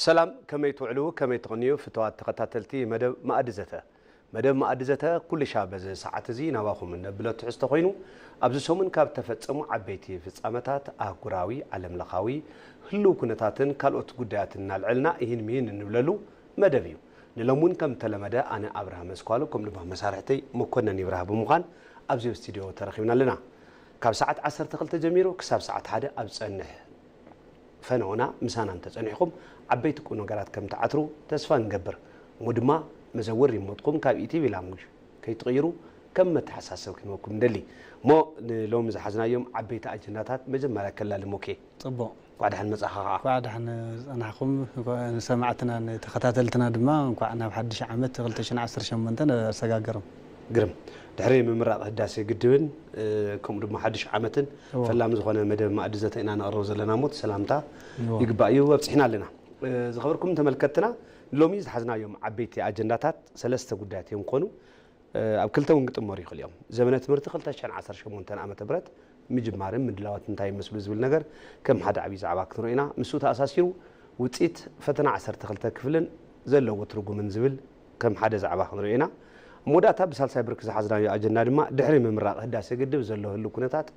سلام كما يتوعلو كما يتغنيو فتوات تقتاتلتي مدب مأدزته كل شاب ساعات زي نواخو من بلاد تحسته خوينو أبز سومن كاب تفتسمو عبيتي في الصامتات أهقراوي علم لخاوي هلو كنتاتن كالوت قداتنا العلنا إهن مين نبللو مدبيو نلومون كم تلمدا أنا أبراهام اسكوالو كم لبه مسارحتي مكنا نبراه بمخان أبزي استديو ترخينا لنا كاب ساعات 10 تقلت جميرو كساب ساعات حدا أبز أنه فنونا مسانا تسأنيكم عبيت كونو قرات كم تعترو تسفان قبر مدما مزور يموتكم كاب إيتي بلامج كي تغيروا كم تحسسوا كنوكم دلي مو لو مزحزنا يوم عبيت أجناتات مجمع كلا لموكي طبعا بعد هالمساحة بعد حنا أنا حكم سمعتنا تختاتلتنا دما وقعنا بحدش عمت غلطشنا 10 شمنتنا سجاجرم قرم دحري ممرق هداسي قدبن كم دما حدش عمتن فلا مزخونه مدب ما أدزته إن أنا أروز لنا موت سلامتا يقبأيو وبصحنا لنا زخبركم تملكتنا لو ميز حزنا يوم عبيتي أجندات ثلاثة قدات يوم كونوا أبكلته ونقط مريخ اليوم زمانة مرت خلتها عشان 10 شمونتنا أمة برد مجمارين من دلوقت نتاي مسؤول زبل نجر كم حدا عبيز عباك نرينا مسوتها أساسيرو وتقيت فتنا 10 خلتها كفلن زلوا وترجو من زبل كم حدا زعباك نرينا موداتها بسال سايبركز حزنا يا أجناد ما دحري من مرات هداسة قدب زلوا هلو كنتات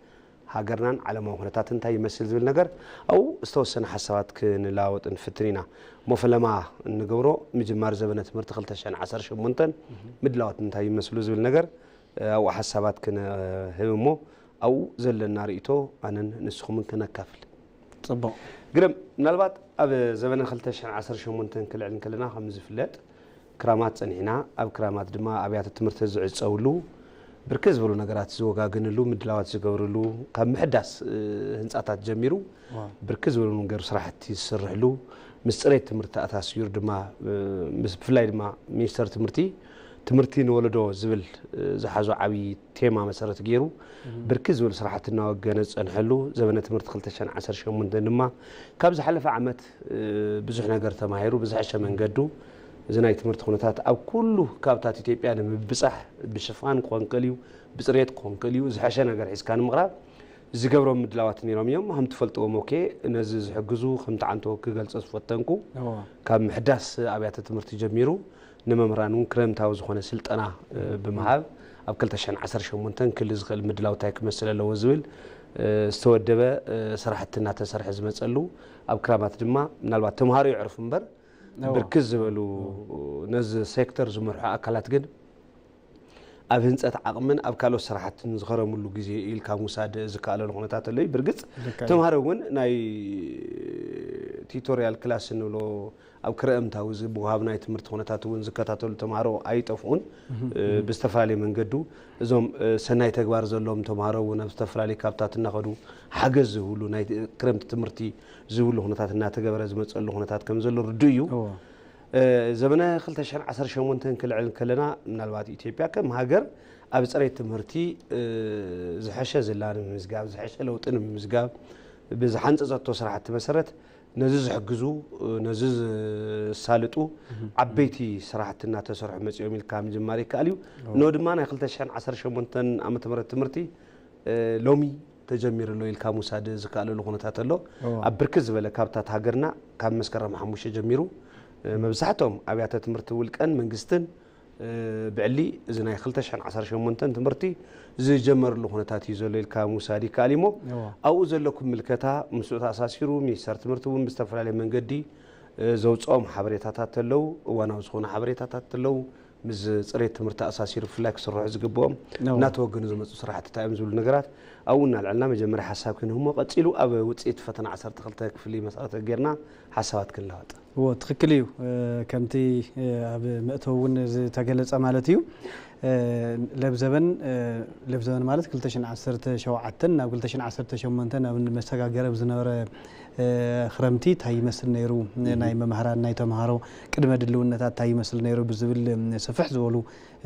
هاجرنا على ما كنتات نتاي مسؤول زبل نجر أو استوصنا حسابات كنلاوت انفترينا مفلما نجورو مجمار زبنة مرت خلتها عشان 10 شمونتن مدلوقت نتاي مسؤول زبل نجر أو حسابات كنا همو أو زلنا رئيتو أنا نسخو من كنا كافل. طبعا. قرم نلبات أب زمن خلتش عن 10 شمونتن كل علم كلنا 5 فلات كرامات صنعنا أب كرامات دما أبيات التمرتز عز أولو بركز بلو نجارات زوجا جنلو مدلوات زجورلو كم حدث هنساتات جميرو بركز بلو نجار صراحة يسرحلو مستريت تمرتات أسير دما مسفلاي دما ميستر تمرتين ولدو زبل زحزو عبي تيما مسارت غيرو بركز ول صراحتنا وجنص انحلو زمانه تمرت 2010 شمون دنما كابز حلف عمت بزح نجر تماهيرو بزح شمنغدو زناي تمرت خنتات او كله كابتات ايثيوبيا مبصح بشفان قنقليو بصريت قنقليو زحشه نجر حسكان مقراب زغبرو مدلاوات نيروم يوم هم تفلطو موكي نز زحجزو خمت عنتو كغلص فوتنكو كاب محداس ابيات تمرت جميرو نممرانون كرمتاو زخونه سلطنا بمهاب اب 2010 شمونتن كل زغل مدلاوتاي كمسل لو زبل استودبه سرحتنا تسرح زمصلو اب كرامات دما منالبات تمهارو يعرف منبر بركز بلو نز سيكتور زمرح اكلات جن اب هنصت عقمن اب كالو سرحتن زخرملو غزي إلكا موساد زكالو لخونتات لي برغص تمهارو ون ناي تيتوريال كلاس نلو أو كرام تاوز بوهابنا يتمرت خونتات ون زكاتاتو تمهارو أيطفون بستفالي من قدو زوم سناي تكبار زلهم تمهارو ونبستفالي كابتات ناخدو حجز زهولو ناي كرام تمرتي زهولو خونتات نا تكبر زمصلو خونتات كم زلو رديو زمانه 2010 شمونتن كل علم كلنا من الوقت إثيوبيا كم هاجر أبصريت تمرتي زحشة زلان مزجاب زحشة لو تن مزجاب بزحنت زاتو صراحة مسرت نزز حجزو نزز سالتو عبيتي صراحة الناس تسرح مسيوم الكامل جماري كاليو نودمان يخلت عشان 10 شمونتن أما تمرتي لومي تجمير له الكامو ساد زكالو لغنتات له أبركز ولا كابتات هاجرنا كام مسكرة محموش جميرو مبزحتهم أبيات تمرت ولكن من قستن بعلي زنا يخلتش عن 10 شمونتن تمرتي زي جمر لغنتات يزول الكامو سادي كاليمو أو زلكم ملكتها مسؤول أساسيرو ميسر تمرتون بستفر عليه من قدي زوجهم حبريتات لو وانا وزخونا حبريتات لو مز صريت تمرت أساسيرو فلاكس الروح زقبهم ناتوجن زمت صراحة تايم زول نجارات أو إن العلامة جمر حساب كن هم قتيلو أو وتسيت فتنا 10 تخلتك في لي مسألة جرنا حسابات كلها هو تخكليو كمتي مأتون تجلس أمالتيو لبزبن مالت كلتشن 10 شوعتنا أو كلتشن 10 شومنتنا من مسجع جرب زنور خرمتي تاي مسل نيرو ناي مهران ناي تمهارو قدم دلون تاي مسل نيرو بزبل سفح زولو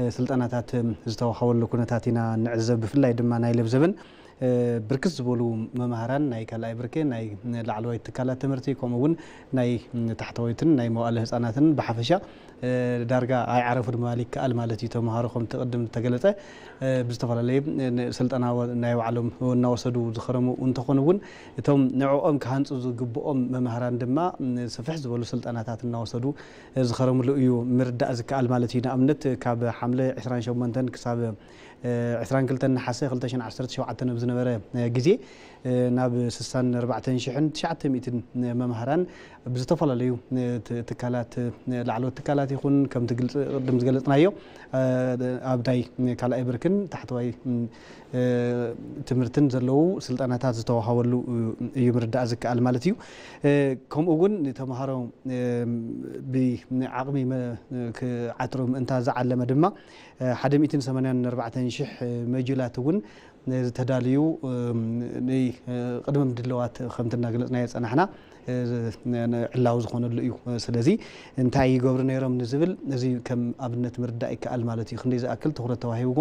سلطناتات زتو حول كنتاتنا نعزب بفلاي دما ناي لبزبن ብርክስ ዝበሉ መምሃራን ናይ ካልኣይ ብርኪ ናይ ላዕለዋይ ትካላት ትምህርቲ ከምኡውን ናይ ታሕተዋይትን ናይ መዋእለ ህፃናትን ብሓፈሻ ዳርጋ ኣይዓረፉ ምባል ይከኣል ማለት እዩ ተምሃሮ ከም ተቀድም ተገለጸ ብዝተፈላለየ ስልጠና ናይ ባዕሎም እናወሰዱ ዝኸረሙ እንትኾኑ እውን እቶም ንዕኦም ክሃንፁ ዝግብኦም መምሃራን ድማ ሰፊሕ ዝበሉ ስልጠናታት እናወሰዱ ዝኸረሙሉ እዩ ምርዳእ ዝከኣል ማለት እዩ ንኣብነት ካብ ሓምለ 28 ክሳብ 22 ነሓሰ 2017 ዝነበረ ግዜ ናብ 64900 መምሃራን ብዝተፈላለዩ ትካላት ላዕለዎት ትካላት ይኹን ከም ቅድም ዝገለጽናዮ ኣብ ናይ ካልኣይ ብርክን ታሕተዋይ ትምህርትን ዘለው ስልጠናታት ዝተዋሃበሉ እዩ ምርዳእ ዝከኣል ማለት እዩ ከምኡውን ተምሃሮ ብዓቕሚ ክዓትሮም እንታ ዝዓለመ ድማ 184,000 መጅላት እውን ዝተዳልዩ ቅድመ ምድለዋት ከምቲ እናገለጽናዮ ፀናሕና ዕላው ዝኾነሉ እዩ ስለዚ እንታይ ይገብሩ ነይሮም ንዝብል እዚ ከም ኣብነት ምርዳእ ይከኣል ማለት እዩ ክንደይ ዝኣክል ትኩረት ተዋሂብዎ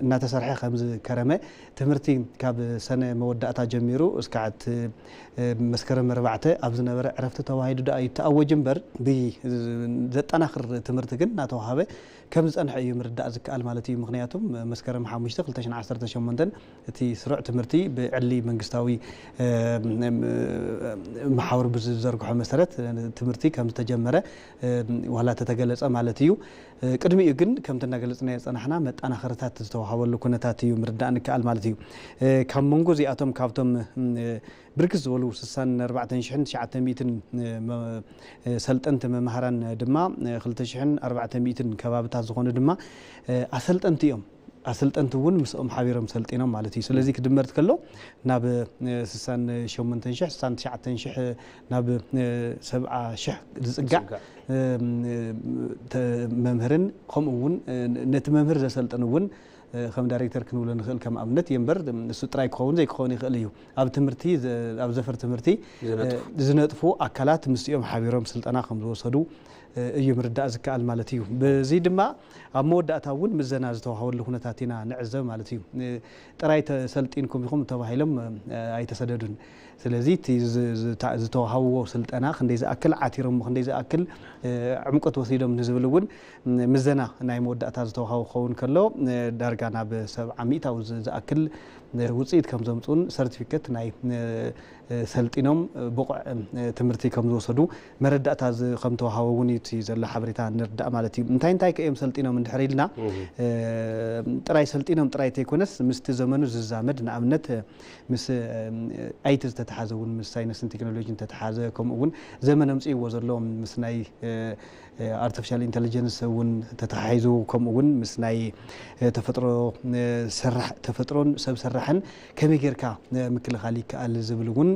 እናተሰርሐ ከምዚ ከረመ ትምህርቲ ካብ ሰነ መወዳእታ ጀሚሩ እስካዕ መስከረም 4 ኣብ ዝነበረ ዕረፍቲ ተዋሂዱ ዳ ይተኣወጅ እምበር ብዘጠናኽር ትምህርቲ ግን እናተዋሃበ ከም ዝፀንሐ እዩ ምርዳእ ዝከኣል ማለት እዩ ምክንያቱም መስከረም 5 2018 እቲ ስሩዕ ትምህርቲ ብዕሊ መንግስታዊ ማሕበር ብዝዘርግሖ መሰረት ትምህርቲ ከም ዝተጀመረ ዋላ ተተገለጸ ማለት እዩ ቅድሚኡ ግን ከምቲ እናገለጽናዮ ፀናሕና መጠናኸርታት ዝተዋሃበሉ ኩነታት እዩ ምርዳእ ንከኣል ማለት እዩ ካብ መንጎ እዚኣቶም ካብቶም ብርክስ ዝበሉ 64900 ሰልጠንቲ መምሃራን ድማ 2400 ከባቢታት ዝኾኑ ድማ ኣሰልጠንቲ እዮም ኣሰልጠንቲ እውን ምስኦም ሓቢሮም ሰልጢኖም ማለት እዩ ስለዚ ክድመርት ከሎ ናብ 68000 69000 ናብ 70000 ዝጽጋዕ መምህርን ከምኡውን ነቲ መምህር ዘሰልጥን እውን ከም ዳይሬክተር ክንብሎ ንኽእል ከም ኣብነት የምበር እሱ ጥራይ ክኸውን ዘይክኸውን ይኽእል እዩ ኣብ ትምህርቲ ኣብ ዘፈር ትምህርቲ ዝነጥፉ ኣካላት ምስኦም ሓቢሮም ስልጠና ከም ዝወሰዱ እዩ ምርዳእ ዝከኣል ማለት እዩ በዚ ድማ ኣብ መወዳእታ እውን ምዘና ዝተዋሃበሉ ኩነታት ኢና ንዕዘብ ማለት እዩ ጥራይ ተሰልጢንኩም ኢኹም ተባሂሎም ኣይተሰደዱን ስለዚ ዝተዋሃብዎ ስልጠና ክንደይ ዝኣክል ዓቲሮም ክንደይ ዝኣክል ዕምቆት ወሲዶም ንዝብል እውን ምዘና ናይ መወዳእታ ዝተዋሃቡ ክኸውን ከሎ ዳርጋ ናብ 700 ዝኣክል ውፅኢት ከም ዘምፁን ሰርቲፊኬት ናይ ሰልጢኖም ብቑዕ ትምህርቲ ከም ዝወሰዱ መረዳእታ ከም ተዋሃቡ እውን እቲ ዘሎ ሓበሬታ ንርዳእ ማለት እዩ እንታይ ከእዮም ሰልጢኖም እንድሕር ኢልና ጥራይ ሰልጢኖም ጥራይ ተይኮነስ ምስቲ ዘመኑ ዝዛመድ ንኣብነት ምስ ኣይቲ ዝተተሓዘ እውን ምስ ሳይንስን ቴክኖሎጂን ተተሓዘ ከምኡ እውን ዘመን ኣምፅእዎ ዘሎ ምስ ናይ artificial intelligence እውን ተተሓሒዙ ከምኡ እውን ምስ ናይ ተፈጥሮን ሰብ ሰራሕን ከመይ ጌርካ ምክልኻል ይከኣል ዝብል እውን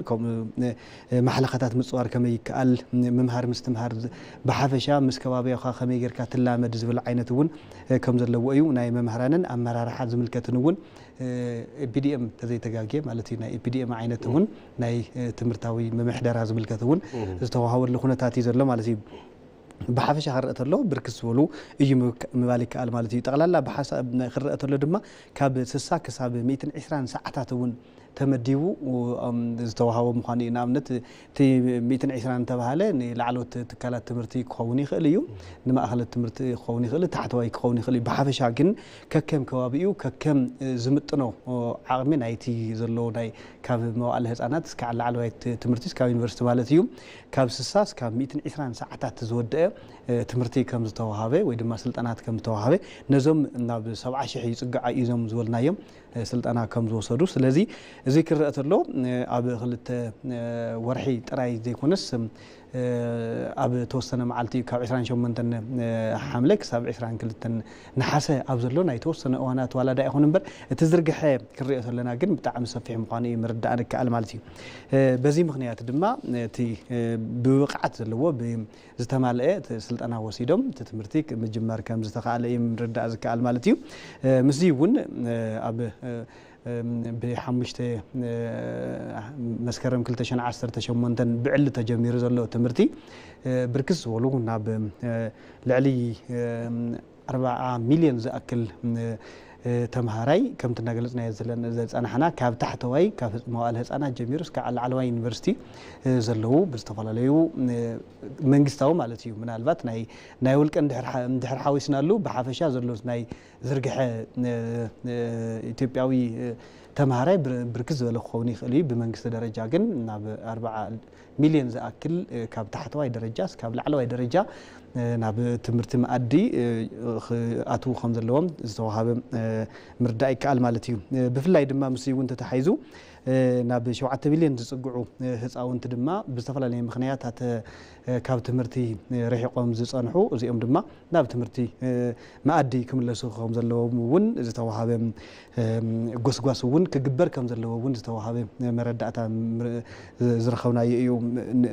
ማሕለኻታት ምጽዋር ከመይ ይከኣል ምምሃር ምስትምሃር ብሓፈሻ ምስ ከባቢኻ ከመይ ጌርካ ትላመድ ዝብል ዓይነት እውን ከም ዘለዎ እዩ ናይ መምህራንን ኣመራርሓ ዝምልከትን እውን ኤፒዲኤም ተዘይተጋጌ ማለት እዩ ናይ ኤፒዲኤም ዓይነት እውን ናይ ትምህርታዊ መምሕደራ ዝምልከት እውን ዝተዋሃበሉ ኩነታት እዩ ዘሎ ማለት እዩ بحافش خرقت الله بركز ولو يجي مبالك على مالتي تغللا بحسب خرقت الله دما كاب سساك ساب 120 ساعات ون تمديو وزتوهاو مخاني نامنت تي 120 تبهاله ني لعلوت تكالات تمرتي كوني خليو نما اخلت تمرتي كوني خلي تحتواي كوني خلي بحافش ግን ከከም ከባቢኡ ከከም ዝምጥኖ ዓቕሚ ናይቲ ዘሎ ናይ ካብ መዋዕለ ህፃናት እስከ ለዓለዋይ ትምህርቲ እስከ ዩኒቨርሲቲ ማለት እዩ ካብ 60 እስከ 120 ሰዓታት ዝወደአ ትምህርቲ ከም ዝተዋሃበ ወይ ድማ ስልጠናት ከም ዝተዋሃበ ነዞም ናብ 70,000 ይጽጋዓ እዮም ዝወልናዮም ስልጠና ከም ዝወሰዱ ስለዚ እዚ ክርአ ተሎ ኣብ ክልተ ወርሒ ጥራይ ዘይኮነስ ኣብ ተወሰነ መዓልቲ ካብ 28 ሓምለ ክሳብ 22 ነሓሰ ኣብ ዘሎ ናይ ተወሰነ እዋናት ዋላዳ ይኹን እምበር እቲ ዝርግሐ ክርአ ተለና ግን ብጣዕሚ ሰፊሕ ምዃኑ ምርዳእ ንከኣል ማለት እዩ በዚ ምክንያት ድማ እቲ ብብቕዓት ዘለዎ ዝተማልአ ስልጠና ወሲዶም እቲ ትምህርቲ ምጅማር ከም ዝተኻኣለ ምርዳእ ዝከኣል ማለት እዩ ምስዚ እውን ኣብ بحمشت مسكرم كل تشن 10 شمونتن بعل تجمير زلو تمرتي بركز ولو ناب لعلي 4 مليون زأكل ተማሃራይ ከምቲ እናገለጽና ዘለና ዘጻናሕና ካብ ታሕተዋይ ካብ መዋዕለ ህፃናት ጀሚሩ እስከ ዓለዋይ ዩኒቨርሲቲ ዘለው ብዝተፈላለዩ መንግስታዊ ማለት እዩ ምናልባት ናይ ውልቀ እንድሕር ሓዊስናሉ ብሓፈሻ ዘሎ ናይ ዝርግሐ ኢትዮጵያዊ ተማሃራይ ብርክት ዝበለ ክኸውን ይኽእል እዩ ብመንግስቲ ደረጃ ግን ናብ 40 ሚልዮን ዝኣክል ካብ ታሕተዋይ ደረጃ እስካብ ላዕለዋይ ደረጃ ናብ ትምህርቲ መኣዲ ኣትው ከም ዘለዎም ዝተዋሃበ ምርዳእ ይከኣል ማለት እዩ ብፍላይ ድማ ምስ እውን ተተሓይዙ ናብ 7 ሚልዮን ዝጽግዑ ህፃውንቲ ድማ ብዝተፈላለዩ ምኽንያታት ካብ ትምህርቲ ረሒቆም ዝጸንሑ እዚኦም ድማ ናብ ትምህርቲ መኣዲ ክምለሱ ከም ዘለዎም እውን ዝተዋሃበ ጎስጓስ እውን ክግበር ከም ዘለዎ እውን ዝተዋሃበ መረዳእታ ዝረኸብናዮ እዩ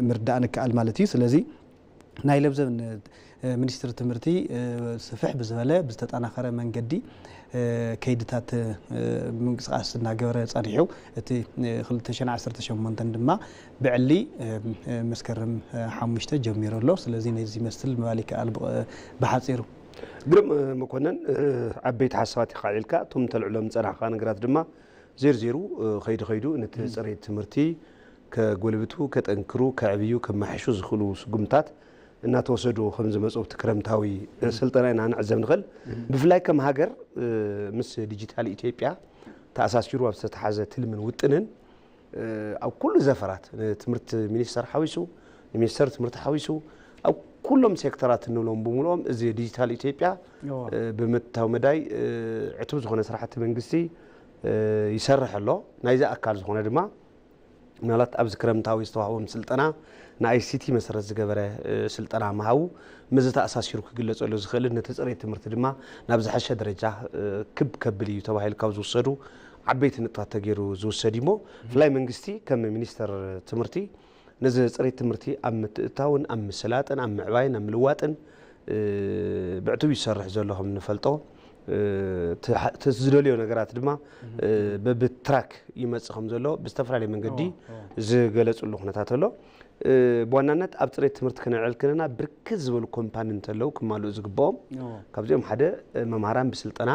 ምርዳእ ንከኣል ማለት እዩ ስለዚ ናይ ለብዘብ ሚኒስትሪ ትምህርቲ ስፍሕ ብዝበለ ብዝተጠናኸረ መንገዲ ከይድታት ምንቅስቃስ እናገበረ ጸኒሑ እቲ 2018 ድማ ብዕሊ መስከረም 5 ጀሚሩ ኣሎ ስለዚ ነዚ መስል ምባል ይከኣል ብሓጺሩ ግርም መኮነን ዓበይቲ ሓሳባት ይቃልልካ ቶም ተልዕሎም ጸናሕካ ነገራት ድማ ዜርዜሩ ከይዱ ነቲ ጽሬት ትምህርቲ ከጎልብቱ ከጠንክሩ ከዕብዩ ከመሓሹ ዝኽእሉ ስጉምታት እናተወሰዱ ከም ዝመጹ ክረምታዊ ስልጠና ኢና ንዕዘብ ንኽእል ብፍላይ ከም ሃገር ምስ ዲጂታል ኢትዮጵያ ተኣሳሲሩ ኣብ ዝተተሓዘ ትልምን ውጥንን ኣብ ኩሉ ዘፈራት ትምህርቲ ሚኒስተር ሓዊሱ ሚኒስተር ትምህርቲ ሓዊሱ ኣብ ኩሎም ሴክተራት እንብሎም ብምልኦም እዚ ዲጂታል ኢትዮጵያ ብምታው መዳይ ዕቱብ ዝኾነ ስራሕቲ መንግስቲ ይሰርሕ ኣሎ ናይዚ ኣካል ዝኾነ ድማ ምናልባት ኣብዚ ክረምታዊ ዝተዋህቦም ስልጠና ንአይሲቲ መሰረት ዝገበረ ስልጠና መሃው ምዝ ተኣሳሲሩ ክግለጸሉ ዝኽእል ነቲ ጽሬት ትምህርቲ ድማ ናብ ዝሓሸ ደረጃ ክብ ከብል እዩ ተባሂሉ ካብ ዝወሰዱ ዓበይቲ ንጥፈታት ተገይሩ ዝወሰድ እሞ ፍላይ መንግስቲ ከም ሚኒስተር ትምህርቲ ነዚ ጽሬት ትምህርቲ ኣብ ምትእታውን ኣብ ምስላጥን ኣብ ምዕባይን ኣብ ምልዋጥን ብዕቱብ ይሰርሕ ዘሎ ከም ንፈልጦ ተዝደልዮ ነገራት ድማ በብትራክ ይመጽእ ከም ዘሎ ብዝተፈላለየ መንገዲ ዝገለጹሉ ኩነታት ኣሎ በዋናነት ኣብ ጽሬት ትምህርቲ ክንዕል ከለና ብርክት ዝበሉ ኮምፖነንት ኣለው ክማልኡ ዝግብኦም ካብዚኦም ሓደ መምሃራን ብስልጠና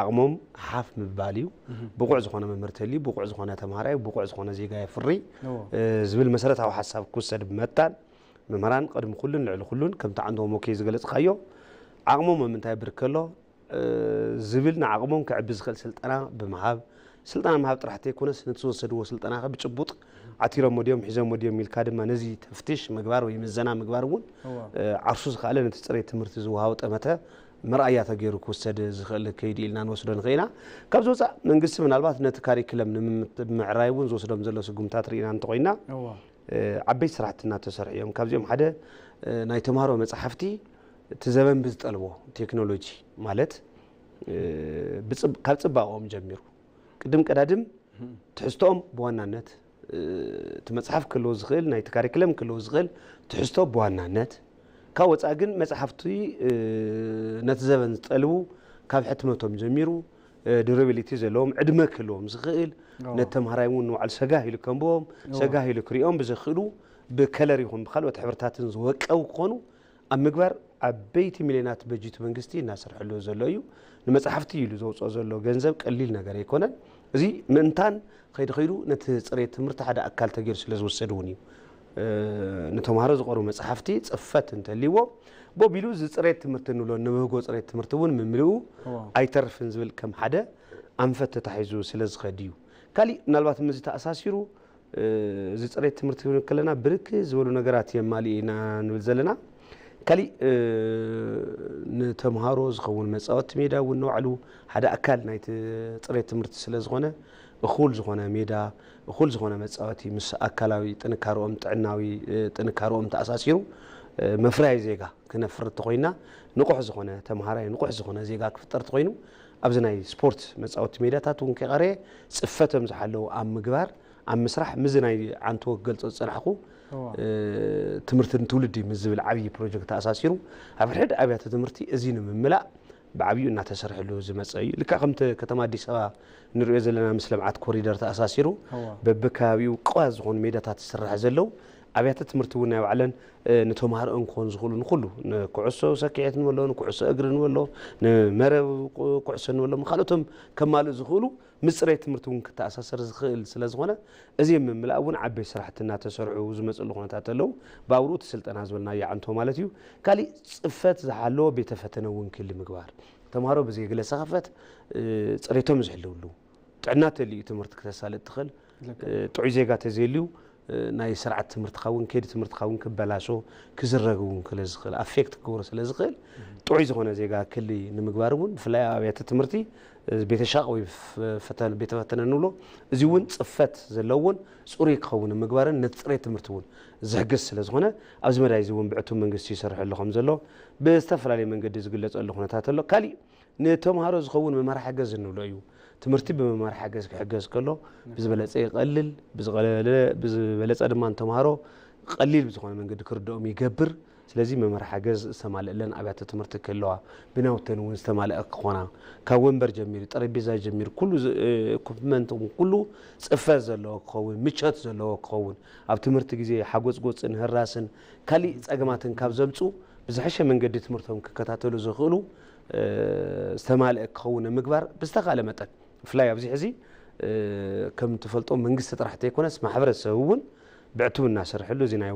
ዓቕሞም ሓፍ ምባል እዩ ብቑዕ ዝኾነ መምህርተሊ ብቑዕ ዝኾነ ተምሃራይ ብቑዕ ዝኾነ ዜጋ የፍሪ ዝብል መሰረታዊ ሓሳብ ክውሰድ ብመጣን መምሃራን ቅድሚ ኩሉን ልዕሊ ኩሉን ከምቲ ዓንዶም ወኪል ዝገለጽካዮ ዓቕሞም ምንታይ ብርከሎ ዝብል ንዓቕሞም ክዕቢ ዝኽእል ስልጠና ብምሃብ ስልጠና ምሃብ ጥራሕቲ ኣይኮነስ ንትወሰድዎ ስልጠና ብጭቡጥ ዓቲሮም ሞድዮም ሒዞም ሞድዮም ኢልካ ድማ ነዚ ተፍቲሽ ምግባር ወይ ምዘና ምግባር እውን ዓርሱ ዝኽኣለ ነቲ ጽሬት ትምህርቲ ዝወሃቦ ጠመተ መርኣያ ተገይሩ ክውሰድ ዝኽእል ከይዲ ኢልና ንወስዶ ንኽእልና ካብ ዝወፃእ መንግስቲ ምናልባት ነቲ ካሪክለም ንምዕራይ እውን ዝወስዶም ዘሎ ስጉምታት ርኢና እንተኾይና ዓበይቲ ስራሕቲ እናተሰርሑ እዮም ካብዚኦም ሓደ ናይ ተምሃሮ መፅሓፍቲ እቲ ዘበን ብዝጠልቦ ቴክኖሎጂ ማለት ካብ ጽባቐኦም ጀሚሩ ቅድም ቀዳድም ትሕዝቶኦም ብዋናነት እቲ መጽሓፍ ክህልዎ ዝኽእል ናይቲ ካሪክለም ክህልዎ ዝኽእል ትሕዝቶ ብዋናነት ካብ ወፃእ ግን መጽሓፍቲ ነቲ ዘበን ዝጠልቡ ካብ ሕትመቶም ጀሚሩ ዱራቢሊቲ ዘለዎም ዕድመ ክህልዎም ዝኽእል ነተምሃራይ እውን ንባዕሉ ሰጋህ ኢሉ ከንብቦም ሰጋህ ኢሉ ክሪኦም ብዘኽእሉ ብከለር ይኹን ብካልኦት ሕብርታትን ዝወቀው ክኾኑ ኣብ ምግባር ዓበይቲ ሚልዮናት በጀት መንግስቲ እናሰርሐሉ ዘሎ እዩ ንመጽሓፍቲ ኢሉ ዘውፅኦ ዘሎ ገንዘብ ቀሊል ነገር ኣይኮነን እዚ ምእንታን ከይዱ ነቲ ጽሬት ትምህርቲ ሓደ ኣካል ተገይሩ ስለ ዝወሰድ እውን እዩ ነተምሃሮ ዝቐርቡ መጽሓፍቲ ጽፈት እንተልይዎ ቦቢሉ ዝጽሬት ትምህርቲ ንብሎ ንብህጎ ጽሬት ትምህርቲ እውን ምምልኡ ኣይተርፍን ዝብል ከም ሓደ ኣንፈት ተታሒዙ ስለ ዝኸድ እዩ ካሊእ ምናልባት ምዚ ተኣሳሲሩ እዚ ጽሬት ትምህርቲ ክንብል ከለና ብርክት ዝበሉ ነገራት የማሊእና ንብል ዘለና ካሊእ ንተምሃሮ ዝኸውን መጻወቲ ሜዳ እውን ንባዕሉ ሓደ ኣካል ናይቲ ጽሬት ትምህርቲ ስለ ዝኾነ እኹል ዝኾነ ሜዳ እኹል ዝኾነ መጻወቲ ምስ ኣካላዊ ጥንካሮኦም ጥዕናዊ ጥንካሮኦም ተኣሳሲሩ መፍራይ ዜጋ ክነፍር ተኾይና ንቑሕ ዝኾነ ተምሃራይ ንቑሕ ዝኾነ ዜጋ ክፍጠር ተኾይኑ ኣብዚ ናይ ስፖርት መጻወቲ ሜዳታት እውን ከይቐረየ ጽፈቶም ዝሓለዉ ኣብ ምግባር ኣብ ምስራሕ ምዝ ናይ ዓንቶ ክገልጾ ዝጸናሕኹ ትምህርትን ትውልዲ ምስ ዝብል ዓብዪ ፕሮጀክት ተኣሳሲሩ ኣብ ሕድ ኣብያተ ትምህርቲ እዚ ንምምላእ ብዓብዩ እናተሰርሐሉ ዝመፀ እዩ ልካ ከምቲ ከተማ ኣዲስ ኣበባ ንሪኦ ዘለና ምስ ልምዓት ኮሪደር ተኣሳሲሩ በብከባቢኡ ቅዋዝ ዝኾኑ ሜዳታት ዝስራሕ ዘለው ኣብያተ ትምህርቲ እውን ናይ ባዕለን ንተማሃሮን ክኾኑ ዝኽእሉ ንኹሉ ንኩዕሶ ሰኪዔት ንበሎ ንኩዕሶ እግሪ ንበሎ ንመረብ ኩዕሶ ንበሎ ካልኦቶም ከማልኡ ዝኽእሉ ምፅራይ ትምህርቲ እውን ክተኣሳሰር ዝኽእል ስለ ዝኾነ እዚ ምምላእ እውን ዓበይቲ ስራሕቲ እናተሰርሑ ዝመፅሉ ኩነታት ኣለዉ ብኣብርኡ እቲ ስልጠና ዝበልና ይዓንቶ ማለት እዩ ካሊእ ፅፈት ዝሓለዎ ቤተ ፈተነ እውን ክህሊ ምግባር ተምሃሮ ብዘይግለ ሰኸፈት ፅሬቶም ዝሕልውሉ ጥዕና ተልዩ ትምህርቲ ክተሳልጥ ትኽእል ጥዑይ ዜጋ ተዘይልዩ ናይ ስርዓት ትምህርትካ እውን ከይዲ ትምህርትካ እውን ክበላሾ ክዝረግ እውን ክለ ዝኽእል ኣፌክት ክገብሮ ስለ ዝኽእል ጥዑይ ዝኾነ ዜጋ ክህሊ ንምግባር እውን ብፍላይ ኣብያተ ትምህርቲ ቤተ ሻቅ ወይ ቤተ ፈተነ ንብሎ እዚ እውን ፅፈት ዘለዎን ፅሩይ ክኸውን ምግባርን ነቲ ፅሬት ትምህርቲ እውን ዝሕግዝ ስለ ዝኾነ ኣብዚ መዳይ እዚ እውን ብዕቱብ መንግስቲ ይሰርሕ ኣሎ ከም ዘሎ ብዝተፈላለየ መንገዲ ዝግለፀሉ ኩነታት ኣሎ ካሊእ ንተምሃሮ ዝኸውን መምርሒ ሓገዝ ንብሎ እዩ ትምህርቲ ብመምርሒ ሓገዝ ክሕገዝ ከሎ ብዝበለፀ ይቐልል ብዝበለፀ ድማ ተምሃሮ ቀሊል ብዝኾነ መንገዲ ክርድኦም ይገብር ስለዚ መምርሒ ሓገዝ ዝተማልአለን ኣብያተ ትምህርቲ ክህልዋ ብናውተን እውን ዝተማልአ ክኾና ካብ ወንበር ጀሚሩ ጠረጴዛ ጀሚሩ ኩሉ ኢኩፕመንት ኩሉ ፅፈት ዘለዎ ክኸውን ምቸት ዘለዎ ክኸውን ኣብ ትምህርቲ ግዜ ሓጎፅጎፅን ህራስን ካሊእ ፀገማትን ካብ ዘምፁ ብዝሐሸ መንገዲ ትምህርቶም ክከታተሉ ዝኽእሉ ዝተማልአ ክኸውን ምግባር ብዝተኻለ መጠን ብፍላይ ኣብዚ ሕዚ ከም ትፈልጦ መንግስቲ ጥራሕቲ ኣይኮነስ ማሕበረሰብ እውን ብዕቱብ እናሰርሐሉ እዚ ናይ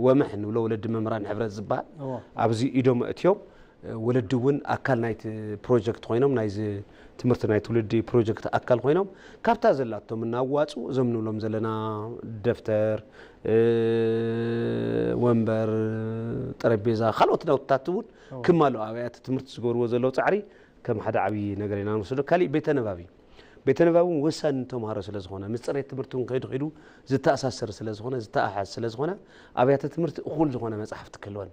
ወምሕ ንብሎ ወለዲ መምህራን ሕብረት ዝበሃል ኣብዚ ኢዶም እትዮም ወለዲ እውን ኣካል ናይቲ ፕሮጀክት ኮይኖም ናይዚ ትምህርቲ ናይ ትውልዲ ፕሮጀክት ኣካል ኮይኖም ካብታ ዘላቶም እናዋፁ እዞም ንብሎም ዘለና ደፍተር ወንበር ጠረጴዛ ካልኦት ናውትታት እውን ክማልኡ ኣብያተ ትምህርቲ ዝገብርዎ ዘለዉ ፃዕሪ ከም ሓደ ዓብዪ ነገር ኢና ንወስዶ ካሊእ ቤተ ንባብ እዩ ቤተ ንባብ እውን ወሳኒ ተምሃሮ ስለ ዝኾነ ምስ ፅሬት ትምህርቲ እውን ከይዱ ኺዱ ዝተኣሳሰር ስለ ዝኾነ ዝተኣሓዝ ስለ ዝኾነ ኣብያተ ትምህርቲ እኹል ዝኾነ መፅሓፍቲ ክህልወን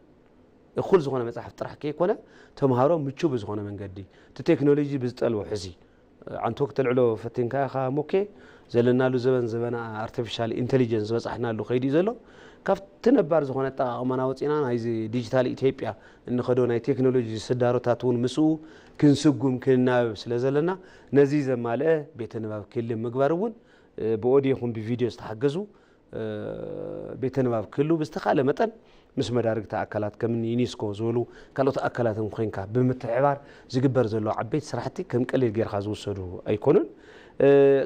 እኹል ዝኾነ መፅሓፍቲ ጥራሕ ከይኮነ ተምሃሮ ምቹው ብዝኾነ መንገዲ እቲ ቴክኖሎጂ ብዝጠልቦ ሕዚ ዓንቶ ክተልዕሎ ፈቲንካ ኢኻ ሞኬ ዘለናሉ ዘበና ኣርቲፊሻል ኢንቴሊጀንስ ዝበፃሕናሉ ከይዲ እዩ ዘሎ ካብቲ ነባር ዝኾነ ኣጠቃቕማና ወፂና ናይዚ ዲጂታል ኢትዮጵያ እንኸዶ ናይ ቴክኖሎጂ ስዳሮታት እውን ምስኡ ክንስጉም ክንናበብ ስለ ዘለና ነዚ ዘማልአ ቤተ ንባብ ክህሊ ምግባር እውን ብኦዲዮ ይኹን ብቪድዮ ዝተሓገዙ ቤተ ንባብ ክህሉ ብዝተኻለ መጠን ምስ መዳርግቲ ኣካላት ከም ዩኔስኮ ዝበሉ ካልኦት ኣካላትን ኮይንካ ብምትሕባር ዝግበር ዘሎ ዓበይቲ ስራሕቲ ከም ቀሊል ጌርካ ዝውሰዱ ኣይኮኑን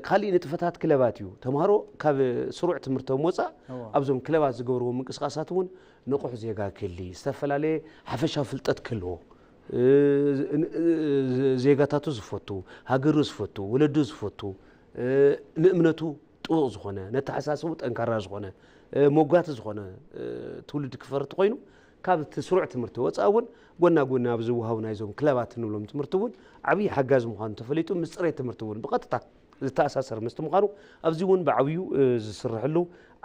ካሊእ ንጥፈታት ክለባት እዩ ተምሃሮ ካብ ስሩዕ ትምህርቶም ወፃእ ኣብዞም ክለባት ዝገብርዎ ምንቅስቃሳት እውን ንቑሕ ዜጋ ክህሊ ዝተፈላለየ ሓፈሻዊ ፍልጠት ክህልዎ ዜጋታቱ ዝፈቱ ሃገሩ ዝፈቱ ወለዱ ዝፈቱ ንእምነቱ ጥቡቕ ዝኾነ ነተሓሳስቡ ጠንካራ ዝኾነ ሞጓቲ ዝኾነ ትውልድ ክፈርት ኮይኑ ካብ ስሩዕ ትምህርቲ ወፃእ እውን ጎና ጎና ኣብ ዝወሃቡ ናይዞም ክለባት ንብሎም ትምህርቲ እውን ዓብዪ ሓጋዝ ምዃኑ ተፈሊጡ ምስ ፅሬት ትምህርቲ እውን ብቐጥታ ዝተኣሳሰር ምስቲ ምዃኑ ኣብዚ እውን ብዓብዩ ዝስርሐሉ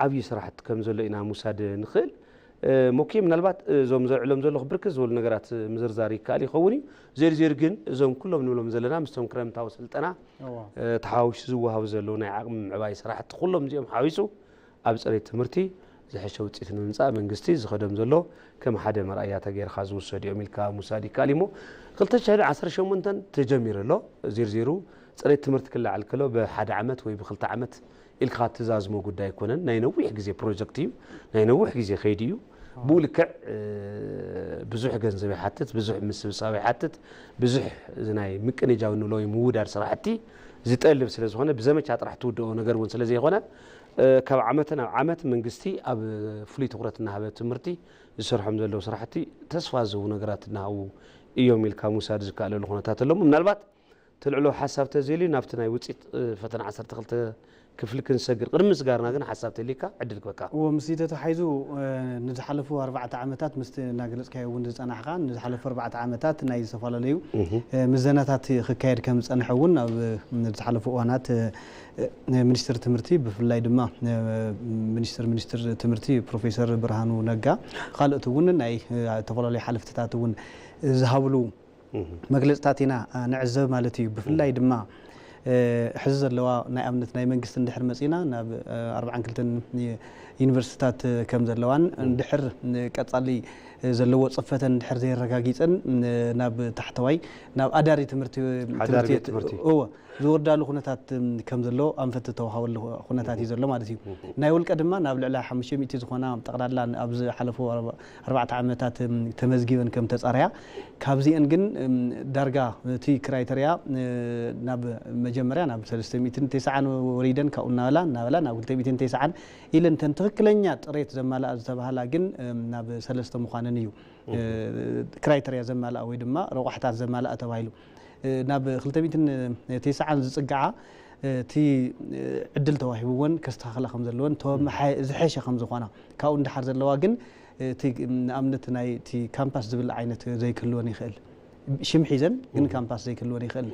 ዓብዪ ስራሕቲ ከም ዘሎ ኢና ምውሳድ ንኽእል ሞኬ ምናልባት እዞም ዘውዕሎም ዘለኹ ብርክት ዝበሉ ነገራት ምዝርዛር ይከኣል ይኸውን እዩ ዘርዚር ግን እዞም ኩሎም ንብሎም ዘለና ምስቶም ክረምታዊ ስልጠና ተሓዋዊሱ ዝወሃቡ ዘለዉ ናይ ዓቕሚ ምዕባይ ስራሕቲ ኩሎም እዚኦም ሓዊሱ ኣብ ፅሬት ትምህርቲ ዝሐሸ ውፅኢት ንምምፃእ መንግስቲ ዝኸደም ዘሎ ከም ሓደ መርኣያታ ጌርካ ዝውሰድ እዮም ኢልካ ምውሳድ ይከኣል እሞ 2018 ተጀሚሩ ኣሎ ዚርዚሩ ፅሬት ትምህርቲ ክለዓል ከሎ ብሓደ ዓመት ወይ ብክልተ ዓመት ኢልካ ትዛዝሞ ጉዳይ ኣይኮነን ናይ ነዊሕ ግዜ ፕሮጀክት እዩ ናይ ነዊሕ ግዜ ከይዲ እዩ ብኡ ልክዕ ብዙሕ ገንዘብ ይሓትት ብዙሕ ምስብሳብ ይሓትት ብዙሕ ናይ ምቅንጃው ንብሎ ምውዳድ ስራሕቲ ዝጠልብ ስለ ዝኾነ ብዘመቻ ጥራሕ ትውድኦ ነገር እውን ስለ ዘይኮነ ካብ ዓመት ናብ ዓመት መንግስቲ ኣብ ፍሉይ ትኩረት እናሃበ ትምህርቲ ዝሰርሖም ዘለዉ ስራሕቲ ተስፋ ዝህቡ ነገራት እናሃቡ እዮም ኢልካ ምውሳድ ዝከኣለሉ ኩነታት ኣለሞ ምናልባት ትልዕሎ ሓሳብ ተዘይልዩ ናብቲ ናይ ውፅኢት ፈተና 12 ክፍሊ ክንሰግር ቅድሚ ምስጋርና ግን ሓሳብ ተሊካ ዕድል ክበካ ወምስቲ ተታሒዙ ንዝሓለፉ 4 ዓመታት ምስቲ እናገለፅካዮ እውን ዝፀናሕካ ንዝሓለፉ 4 ዓመታት ናይ ዝተፈላለዩ ምዘናታት ክካየድ ከም ዝፀንሐ እውን ኣብ ዝሓለፉ እዋናት ሚኒስትር ትምህርቲ ብፍላይ ድማ ሚኒስትር ትምህርቲ ፕሮፌሰር ብርሃኑ ነጋ ካልኦት እውን ናይ ተፈላለዩ ሓለፍትታት እውን ዝሃብሉ መግለፅታት ኢና ንዕዘብ ማለት እዩ ብፍላይ ድማ ሕዚ ዘለዋ ናይ ኣብነት ናይ መንግስቲ እንድሕር መፂና ናብ 42 ዩኒቨርሲቲታት ከም ዘለዋን እንድሕር ቀጻሊ ዘለዎ ጽፈተን ድሕር ዘይረጋጊጽን ናብ ታሕተዋይ ናብ ኣዳሪ ትምህርቲ ዝወርዳሉ ኩነታት ከም ዘሎ ኣንፈት ተዋሃበሉ ኩነታት እዩ ዘሎ ማለት እዩ ናይ ውልቀ ድማ ናብ ልዕሊ 500 ዝኾና ጠቕላላ ኣብዚ ሓለፉ 4 ዓመታት ተመዝጊበን ከም ተጻርያ ካብዚአን ግን ዳርጋ እቲ ክራይተሪያ ናብ መጀመርያ ናብ 390 ወሪደን ካኡናላ ናበላ ናብ 290 ኢለን ተን ትክክለኛ ጥሬት ዘማላ ዝተባሃላ ግን ናብ 3 ምዃነን እዩ ክራይተሪያ ዘማላ ወይ ድማ ረቋሕታት ዘማላ ተባሂሉ ናብ 290 ዝጽግዓ እቲ ዕድል ተዋሂብዎን ከስተኻኽላ ከም ዘለዎን ዝሐሸ ከም ዝኾና ካብኡ እንድሓር ዘለዋ ግን እቲ ንኣብነት ናይ እቲ ካምፓስ ዝብል ዓይነት ዘይክልዎን ይኽእል ሽም ሒዘን ግን ካምፓስ ዘይክልዎን ይኽእል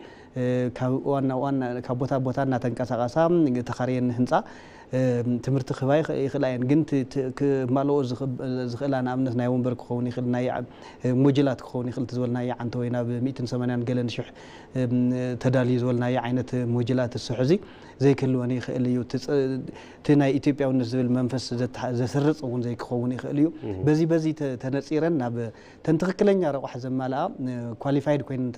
ካብ ዋና ካብ ቦታ እናተንቀሳቐሳ ተኻርየን ህንፃ ትምህርቲ ክባይ ይኽእላየን ግን ክማልኦ ዝኽእላ ንኣብነት ናይ ወንበር ክኸውን ይኽእል ናይ ሞጁላት ክኸውን ይኽእል ዝበልናዮ ዓንተ ወይ ናብ 180 ገለን ሽሕ ተዳልዩ ዝበልናዮ ዓይነት ሞጁላት ዝስሑ እዚ ዘይክልዎን ይኽእል እዩ እቲ ናይ ኢትዮጵያውነት ዝብል መንፈስ ዘስርጽ እውን ዘይክኸውን ይኽእል እዩ በዚ ተነጺረን ናብ ተን ትክክለኛ ረቋሕ ዘማልኣ ኳሊፋይድ ኮይነን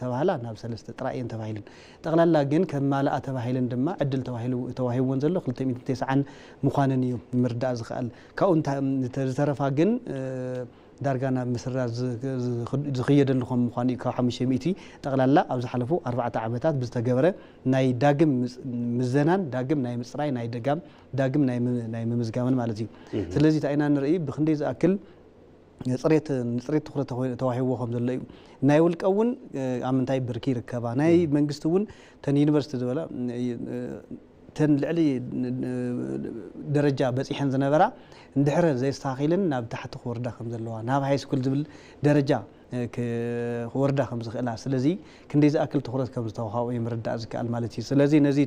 ተባህላ ናብ 3 ጥራእየን ተባሂለን ጠቕላላ ግን ከማልኣ ተባሂለን ድማ ዕድል ተዋሂብዎን ዘሎ 290 ምዃነን እዩ ምርዳእ ዝኽእል ካብኡ ዝተረፋ ግን ዳርጋ ናብ ምስራር ዝኽየደሉ ከም ምዃኑ እዩ ካብ 500 ጠቕላላ ኣብ ዝሓለፉ 4 ዓመታት ብዝተገበረ ናይ ዳግም ምዘናን ዳግም ናይ ምጽራይ ናይ ዳግም ናይ ምምዝጋምን ማለት እዩ ስለዚ ታይና ንርኢ ብክንደይ ዝኣክል ጽሬት ትኩረት ተዋሂብዎ ከም ዘሎ እዩ ናይ ውልቀ እውን ኣብ ምንታይ ብርኪ ይርከባ ናይ መንግስቲ እውን ተን ዩኒቨርሲቲ ዝበላ ተን ልዕሊ ደረጃ በፂሐን ዝነበራ እንድሕር ዘይስተኻኺልን ናብ ታሕቲ ክወርዳ ከም ዘለዋ ናብ ሃይ ስኩል ዝብል ደረጃ ክወርዳ ከም ዝኽእላ ስለዚ ክንደይ ዝኣክል ትኩረት ከም ዝተዋሃቦ ይምርዳእ ዝከኣል ማለት እዩ ስለዚ ነዚ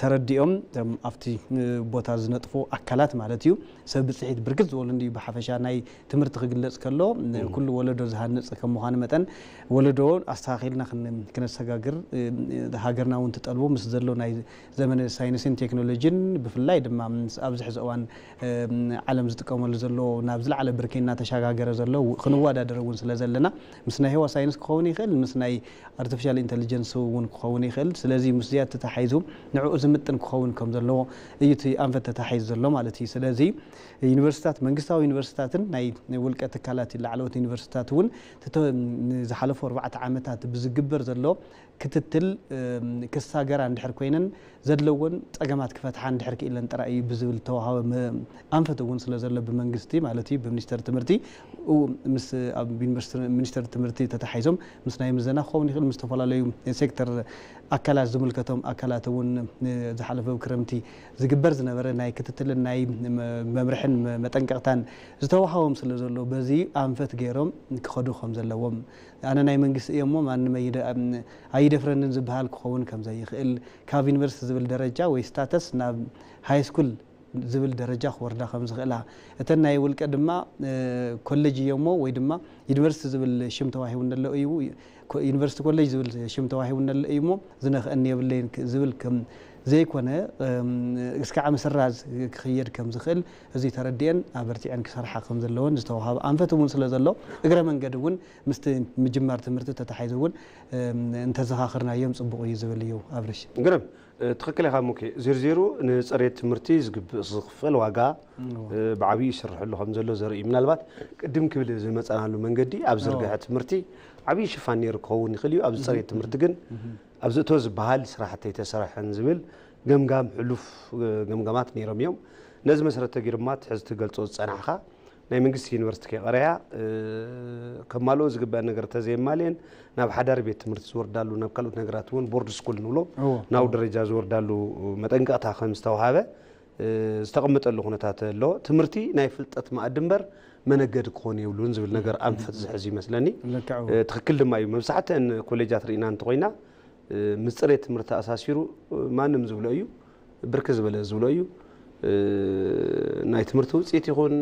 ተረዲኦም ኣብቲ ቦታ ዝነጥፉ ኣካላት ማለት እዩ ሰብ ብጽሒት ብርክት ዝበሉ እንዲ ብሓፈሻ ናይ ትምህርቲ ክግለጽ ከሎ ኩሉ ወለዶ ዝሃንጽ ከም ምዃኑ መጠን ወለዶ ኣስተኻኺልና ክነሰጋግር ሃገርና እውን ትጠልቦ ምስ ዘሎ ናይ ዘመነ ሳይንስን ቴክኖሎጂን ብፍላይ ድማ ኣብዚ ሕዚ እዋን ዓለም ዝጥቀመሉ ዘሎ ናብ ዝለዓለ ብርኪ እናተሸጋገረ ዘሎ ክንወዳደር እውን ስለዘለና ምስ ናይ ህዋ ሳይንስ ክኸውን ይኽእል ምስ ናይ አርቲፊሻል ኢንተለጀንስ እውን ክኸውን ይኽእል ስለዚ ምስ ዝያት ተታሒዙ ንዕኡ ዝምጥን ክኸውን ከም ዘለዎ እዩ እቲ ኣንፈት ተታሒዙ ዘሎ ማለት እዩ ስለዚ ዩኒቨርሲታት መንግስታዊ ዩኒቨርሲታትን ናይ ውልቀ ትካላት ላዕለዎት ዩኒቨርሲታት እውን ዝሓለፉ 4 ዓመታት ብዝግበር ዘሎ ክትትል ክሳገራ እንድሕር ኮይነን ዘድለውን ፀገማት ክፈትሓ እንድሕር ክኢለን ጥራይ ብዝብል ተዋሃበ ኣንፈት እውን ስለ ዘሎ ብመንግስቲ ማለት እዩ ብሚኒስተር ትምህርቲ ምስ ኣብ ሚኒስተር ትምህርቲ ተታሒዞም ምስ ናይ ምዘና ክኸውን ይኽእል ምስ ተፈላለዩ ሴክተር ኣካላት ዝምልከቶም ኣካላት እውን ዝሓለፈ ክረምቲ ዝግበር ዝነበረ ናይ ክትትልን ናይ መምርሕን መጠንቀቕታን ዝተዋሃቦም ስለ ዘሎ በዚ ኣንፈት ገይሮም ክኸዱ ከም ዘለዎም ኣነ ናይ መንግስቲ እየ እሞ ማንም ኣይደፍረንን ዝበሃል ክኸውን ከም ዘይኽእል ካብ ዩኒቨርሲቲ ዝብል ደረጃ ወይ ስታተስ ናብ ሃይ ስኩል ዝብል ደረጃ ክወርዳ ከም ዝኽእላ እተን ናይ ውልቀ ድማ ኮሌጅ እየሞ ወይ ድማ ዩኒቨርሲቲ ዝብል ሽም ተዋሂቡ እንደሎ እዩ ዩኒቨርሲቲ ኮሌጅ ዝብል ሽም ተዋሂቡ እንደሎ እዩ እሞ ዝነኽአኒ የብለይን ዝብል ከም ዘይኮነ እስካዕ ምስራዝ ክኽየድ ከም ዝኽእል እዚ ተረዲአን ኣበርቲዐን ክሰርሓ ከም ዘለዎን ዝተዋሃበ አንፈት እውን ስለ ዘሎ እግረ መንገድ እውን ምስቲ ምጅማር ትምህርቲ ተታሒዙ እውን እንተዘኻኽርናዮም ጽቡቕ እዩ ዝብል እዩ ኣብርሽ ግረም ትክክል ኢኻ ሙኬ ዝርዝሩ ንፅሬት ትምህርቲ ዝኽፈል ዋጋ ብዓብዪ ይስርሐሉ ከም ዘሎ ዘርኢ ምናልባት ቅድም ክብል ዝመፀናሉ መንገዲ ኣብ ዝርግሐ ትምህርቲ ዓብዪ ሽፋን ነይሩ ክኸውን ይኽእል እዩ ኣብ ፅሬት ትምህርቲ ግን ኣብዚ እቶ ዝበሃል ስራሕቲ የተሰርሐን ዝብል ገምጋም ሕሉፍ ገምጋማት ነይሮም እዮም ነዚ መሰረተ ጊርማት ሕዚ ትገልጾ ዝፀናሕኻ ናይ መንግስቲ ዩኒቨርሲቲ ከቀረያ ከማልኦ ዝግበአ ነገር ተዘይማልየን ናብ ሓዳር ቤት ትምህርቲ ዝወርዳሉ ናብ ካልኦት ነገራት እውን ቦርድ ስኩል ንብሎ ናብ ደረጃ ዝወርዳሉ መጠንቀቕታ ከም ዝተዋሃበ ዝተቐመጠሉ ኩነታት ኣሎ ትምህርቲ ናይ ፍልጠት ማኣዲ እምበር መነገድ ክኾን የብሉን ዝብል ነገር ኣንፈት ዝሕዝ ይመስለኒ ትክክል ድማ እዩ መብዛሕትአን ኮሌጃት ርኢና እንተኾይና ምስ ፅሬት ትምህርቲ ኣሳሲሩ ማንም ዝብሎ እዩ ብርክ ዝበለ ዝብሎ እዩ ናይ ትምህርቲ ውፅኢት ይኹን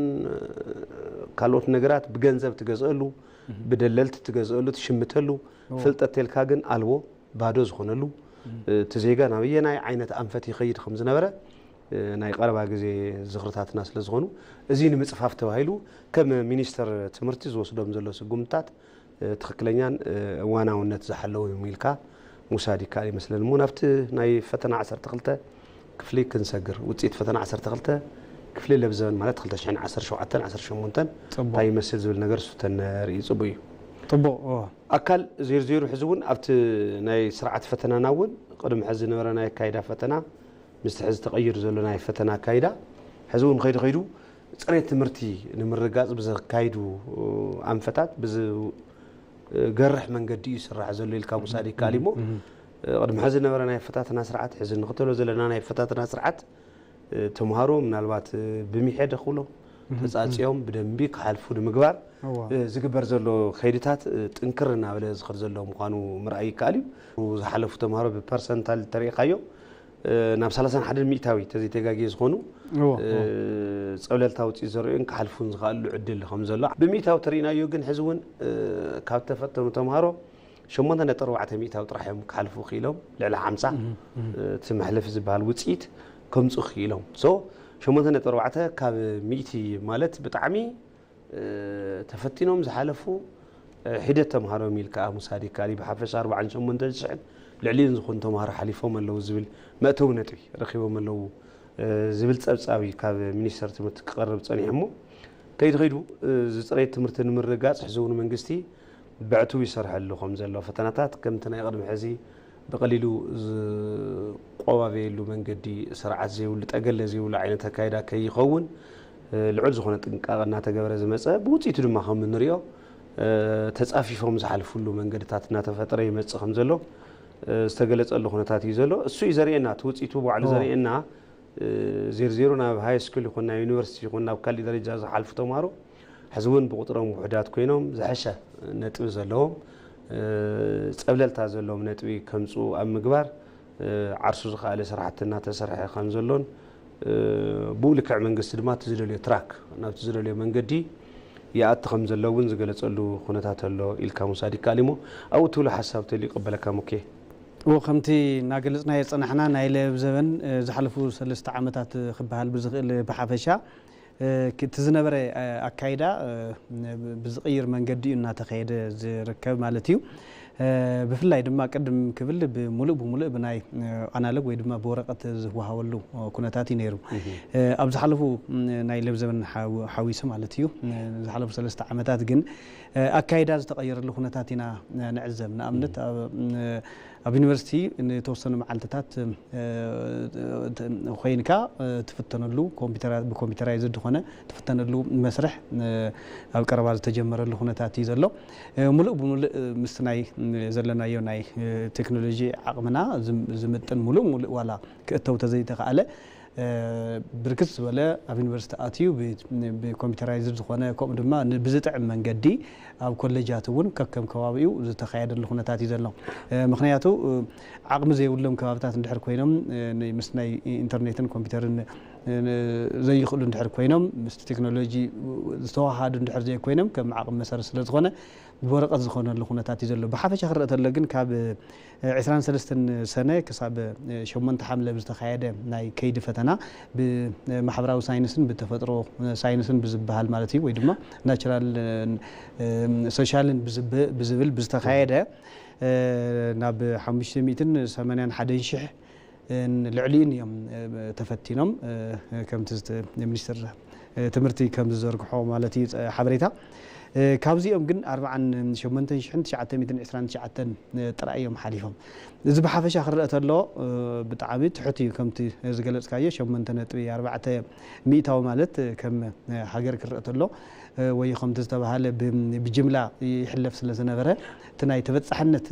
ካልኦት ነገራት ብገንዘብ ትገዝአሉ ብደለልቲ ትገዝአሉ ትሽምተሉ ፍልጠት ተልካ ግን ኣልቦ ባዶ ዝኾነሉ እቲ ዜጋ ናብየናይ ዓይነት ኣንፈት ይኸይድ ከም ዝነበረ ናይ ቀረባ ግዜ ዝኽርታትና ስለ ዝኾኑ እዚ ንምጽፋፍ ተባሂሉ ከም ሚኒስተር ትምህርቲ ዝወስዶም ዘሎ ስጉምታት ትክክለኛን እዋናውነት ዝሓለዉ የሚልካ ሙሳድ ይካል ይመስለኒ ሞ ናብቲ ናይ ፈተና 12 ክፍሊ ክንሰግር ውጽኢት ፈተና 12 ክፍሊ ለብዘን ማለት 2017 18 ታይ መስል ዝብል ነገር ሱተን ርኢ ጽቡይ ጥቡቅ ኣካል ዜር ሕዝቡን ኣብቲ ናይ ስርዓት ፈተናና እውን ቅድም ሕዚ ነበረ ናይ ካይዳ ፈተና ምስ ሕዚ ተቀይር ዘሎ ናይ ፈተና ካይዳ ሕዝቡን ከይዱ ጽሬት ትምህርቲ ንምርጋጽ ብዘካይዱ ኣንፈታት ብዝ ገርሕ መንገዲ ይስራሕ ዘሎ ኢልካ ሙሳድ ይካሊሞ ቅድም ሕዚ ነበረ ናይ ፈታትና ስርዓት ሕዚ ንክተሎ ዘለና ናይ ፈታትና ስርዓት ተምሃሮ ምናልባት ብሚሄደ ክብሎ ተጻጽዮም ብደንቢ ክሓልፉ ንምግባር ዝግበር ዘሎ ከይድታት ጥንክር እናበለ ዝኽር ዘሎ ምዃኑ ምርኣይ ይካል እዩ ዝሓለፉ ተምሃሮ ብፐርሰንታል ተሪኻዮ ናብ 31 ሚእታዊ ተዘይተጋጊ ዝኾኑ ጸብለልታ ውጽኢት ዘርእዩን ክሓልፉን ዝኽኣሉ ዕድል ከም ዘሎ ብሚእታዊ ተሪእናዮ ግን ሕዚ እውን ካብ ተፈተኑ ተምሃሮ 8.4 ሚእታዊ ጥራሕዮም ክሓልፉ ክኢሎም ልዕሊ 50 እቲ መሕለፊ ዝበሃል ውጽኢት ከምጽኡ ክኢሎም ሶ 8.4 ካብ ሚእቲ ማለት ብጣዕሚ ተፈቲኖም ዝሓለፉ ሒደት ተምሃሮ ሚልካ ሙሳድ ይካል ብሓፈሻ 48,000 ልዕሊን ዝኾኑ ተምሃሮ ሓሊፎም ኣለዉ ዝብል መእተው ነጥቢ ረኺቦም ኣለዉ ዝብል ጸብጻቢ ካብ ሚኒስተር ትምህርቲ ክቐርብ ጸኒሖሞ ከይዱ ዝጽሬት ትምህርቲ ንምርጋጽ ሕዝቡን መንግስቲ ብዕቱ ይሰርሐሉ ከም ዘሎ ፈተናታት ከምቲ ናይ ቅድሚ ሕዚ በቀሊሉ ቆባቤሉ መንገዲ ስርዓት ዘይብሉ ጠገለ ዘይብሉ ዓይነት አካይዳ ከይኸውን ልዑል ዝኾነ ጥንቃቐ እናተገበረ ዝመጸ ብውጽኢቱ ድማ ከም እንሪኦ ተጻፊፎም ዝሓልፉሉ መንገድታት እናተፈጠረ ይመጽእ ከም ዘሎ ዝተገለጸሉ ኩነታት እዩ ዘሎ እሱ እዩ ዘርእየና ትውጽኢቱ ባዕሉ ዘርእየና ዜር ናብ ሃይ ስኩል ይኹን ናብ ዩኒቨርሲቲ ይኹን ናብ ካልእ ደረጃ ዝሓልፉ ተምሃሮ ሕዝቡን ብቁጥሮም ውሕዳት ኮይኖም ዝሐሸ ነጥቢ ዘለዎም ጸብለልታ ዘለዎም ነጥቢ ከምጹ ኣብ ምግባር ዓርሱ ዝኻለ ስራሕትና ተሰርሐ ከም ዘሎን ብኡልክዕ መንግስቲ ድማ ትዝደልዮ ትራክ ናብቲ ዝደልዮ መንገዲ ይኣቲ ከም ዘለውን ዝገለጸሉ ኩነታት ኣሎ ኢልካ ሙሳድ ይካሊሞ ኣብኡ ትብሉ ሓሳብ ተል ይቕበለካ ሞኬ ወከምቲ ናገለጽና የጸናሕና ናይ ለብ ዘበን ዝሓለፉ 3 ዓመታት ክበሃል ብዝኽእል ብሓፈሻ ትዝነበረ አካይዳ ብዝቕይር መንገዲ እናተኸየደ ዝርከብ ማለት እዩ ብፍላይ ድማ ቅድም ክብል ብሙሉእ ብናይ ኣናሎግ ወይ ድማ ብወረቐት ዝወሃበሉ ኩነታት እዩ ነይሩ ኣብ ዝሓለፉ ናይ ለብ ዘበን ሓዊሱ ማለት እዩ ዝሓለፉ 3 ዓመታት ግን አካይዳ ዝተቐየረሉ ኩነታት ኢና ንዕዘብ ንኣብነት ኣብ ዩኒቨርሲቲ ንተወሰኑ መዓልትታት ኮይንካ ትፍተነሉ ብኮምፒውተራይዝድ ዝኾነ ትፍተነሉ መስርሕ ኣብ ቀረባ ዝተጀመረሉ ኩነታት እዩ ዘሎ ሙሉእ ምስ ናይ ዘለናዮ ናይ ቴክኖሎጂ ዓቕምና ዝምጥን ሙሉእ ዋላ ክእተው ተዘይተኸኣለ ብርክት ዝበለ ኣብ ዩኒቨርሲቲ ኣትዩ ብኮምፒውተራይዝድ ዝኾነ ከምኡ ድማ ብዝጥዕም መንገዲ ኣብ ኮሌጃት እውን ከከም ከባቢኡ ዝተኻየደሉ ኩነታት እዩ ዘሎ ምክንያቱ ዓቕሚ ዘይብሎም ከባቢታት እንድሕር ኮይኖም ምስ ናይ ኢንተርኔትን ኮምፒውተርን ዘይኽእሉ እንድሕር ኮይኖም ምስ ቴክኖሎጂ ዝተዋሃዱ እንድሕር ዘይኮይኖም ከም ዓቕሚ መሰረት ስለ ዝኾነ ብወረቐት ዝኾነሉ ኩነታት እዩ ዘሎ ብሓፈሻ ክርአ ተሎ ግን ካብ 23 ሰነ ክሳብ 8 ሓምለ ዝተኻየደ ናይ ከይዲ ፈተና ብማሕበራዊ ሳይንስን ብተፈጥሮ ሳይንስን ብዝበሃል ማለት እዩ ወይ ድማ ናቹራል ሶሻልን ብዝብል ብዝተኻየደ ናብ 581,000 ልዕሊን እዮም ተፈቲኖም ከምቲ ሚኒስትር ትምህርቲ ከም ዝዘርግሖ ማለት እዩ ሓበሬታ ካብዚኦም ግን 48,929 ጥራይ እዮም ሓሊፎም እዚ ብሓፈሻ ክርአ ተሎ ብጣዕሚ ትሑት እዩ ከምቲ ዝገለጽካዮ 8.4 ሚእታዊ ማለት ከም ሃገር ክርአ ተሎ ወይ ከምቲ ዝተባሃለ ብጅምላ ይሕለፍ ስለ ዝነበረ እቲ ናይ ተበጻሕነት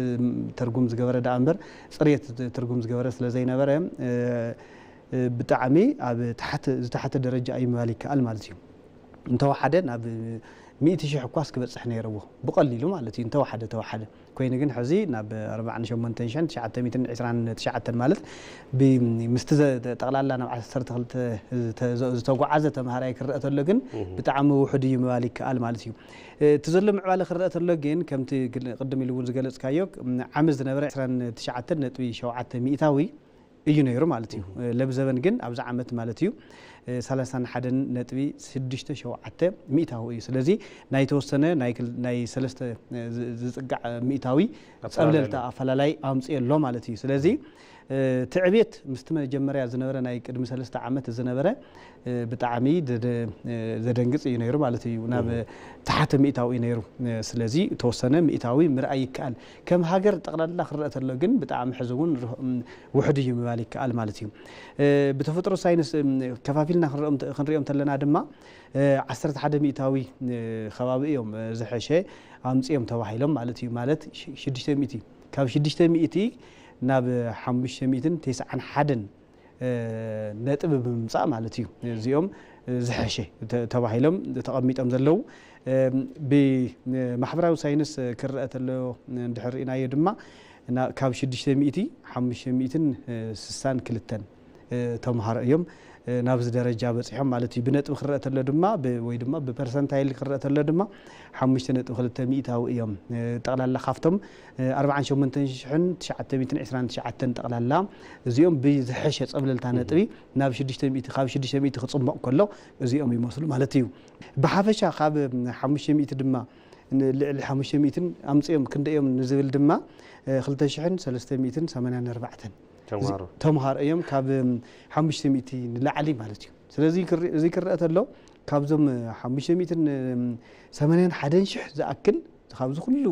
ትርጉም ዝገበረ ዳ እምበር ጽሬት ትርጉም ዝገበረ ስለ ዘይነበረ ብጣዕሚ ኣብ ታሕቲ ደረጃ ኣይምባል ይከኣል ማለት እዩ እንተወሓደ ናብ 100,000 ኳስ ክበጽሕ ነይርዎ ብቐሊሉ ማለት እዩ እንተወሓደ ኮይኑ ግን ሕዚ ናብ 48,929 ማለት ብምስቲ ጠቕላላ ናብ 12 ዝተጓዓዘ ተምሃራይ ክርአ ተሎ ግን ብጣዕሚ ውሕድ እዩ ምባል ይከኣል ማለት እዩ እቲ ዘሎ ምዕባለ ክርአ ተሎ ግን ከምቲ ቅድም ኢሉ እውን ዝገለጽካዮ ዓመት ዝነበረ 29.7 ሚእታዊ እዩ ነይሩ ማለት እዩ ለብዘበን ግን ኣብዛ ዓመት ማለት እዩ 31.67 ሚእታዊ እዩ ስለዚ ናይ ተወሰነ ናይ ሰለስተ ዝጽጋዕ ሚእታዊ ጸብለልታ ኣፈላላይ ኣምጽእ ኣሎ ማለት እዩ ስለዚ ትዕብየት ምስቲ መጀመርያ ዝነበረ ናይ ቅድሚ 3 ዓመት ዝነበረ ብጣዕሚ ዘደንግጽ እዩ ነይሩ ማለት እዩ ናብ ታሕተ ሚእታዊ ነይሩ ስለዚ ተወሰነ ሚእታዊ ምርኣይ ይከኣል ከም ሃገር ጠቅላላ ክረአ ተሎ ግን ብጣዕሚ ሕዝውን ውሕድ እዩ ምባል ይከኣል ማለት እዩ ብተፈጥሮ ሳይንስ ከፋፊልና ክንሪኦም ተለና ድማ 11 ሚእታዊ ከባቢ እዮም ዝሐሸ ኣምጽኦም ተባሂሎም ማለት እዩ ማለት 600 ካብ 600 ናብ 591 ነጥብ ብምምጻእ ማለት እዩ እዚኦም ዝሐሸ ተባሂሎም ተቐሚጦም ዘለው ብማሕበራዊ ሳይንስ ክረአ ተሎ እንድሕሪናዮ ድማ ካብ 600 562 ተምሃሮ እዮም ናብዚ ደረጃ በጽሖም ማለት እዩ ብነጥብ ክረአ ተሎ ድማ ወይ ድማ ብፐርሰንታይል ክረአ ተሎ ድማ 5.2 ሚእታዊ እዮም ጠቅላላ ካፍቶም 48929 ጠቅላላ እዚኦም ብዝሐሸ ጸብለልታ ነጥቢ ናብ 600 ካብ 600 ክጽምቕ ከሎ እዚኦም ይመስሉ ማለት እዩ ብሓፈሻ ካብ 500 ድማ ልዕሊ 500 ኣምጽኦም ክንደዮም ንዝብል ድማ 2384 ተምሃሮ እዮም ካብ 500 ንላዕሊ ማለት እዩ ስለዚ እዚ ክረአ ተሎ ካብዞም 581,000 ዝኣክል ካብዚ ኩሉ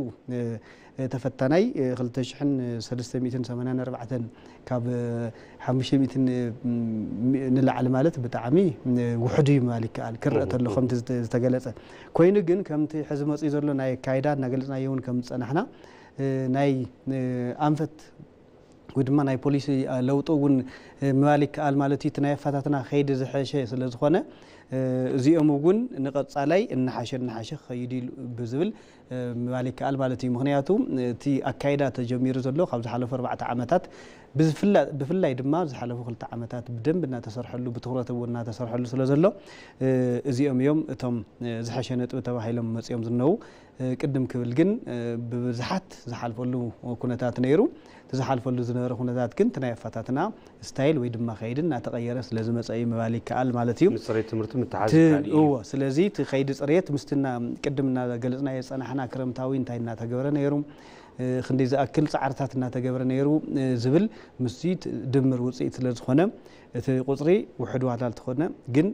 ተፈታናይ 2384 ካብ 500 ንላዕሊ ማለት ብጣዕሚ ውሕድ እዩ ማለት ይከኣል ክረአ ተሎ ከምቲ ዝተገለጸ ኮይኑ ግን ከምቲ ሕዚ መጽኡ ዘሎ ናይ ካይዳ እናገለጽናዮ እውን ከም ዝጸናሕና ናይ ኣንፈት ወድማ ናይ ፖሊሲ ለውጡ እውን ምባል ይከኣል ማለት እዩ ናይ ኣፈታትና ከይዲ ዝሐሸ ስለ ዝኾነ እዚኦም እውን ንቐጻላይ እናሓሸ ከይዲ ብዝብል ምባል ይከኣል ማለት እዩ ምክንያቱ እቲ ኣካይዳ ተጀሚሩ ዘሎ ካብ ዝሓለፉ 4 ዓመታት ብፍላይ ድማ ዝሓለፉ 2 ዓመታት ብደንብ እናተሰርሐሉ ብትኩረት እውን እናተሰርሐሉ ስለ ዘሎ እዚኦም እዮም እቶም ዝሐሸ ነጥቢ ተባሂሎም መጽኦም ዝነው ቅድም ክብል ግን ብብዝሓት ዝሓልፈሉ ኩነታት ነይሩ ዝሓልፈሉ ዝነበረ ኩነታት ግን ናይ ኣፈታትና ስታይል ወይ ድማ ከይዲ እናተቀየረ ስለ ዝመጽ እዩ ምባል ይከኣል ማለት እዩ ጽሬት ትምህርቲ ምትሓዝ እዩ ስለዚ እቲ ከይዲ ጽሬት ምስትና ቅድምና ገለጽና የጸናሕና ክረምታዊ እንታይ እናተገበረ ነይሩ ክንደይ ዝኣክል ጻዕርታት እናተገበረ ነይሩ ዝብል ምስቲ ድምር ውጽኢት ስለ ዝኾነ እቲ ቁጽሪ ውሕድ ዋላ ተኾነ ግን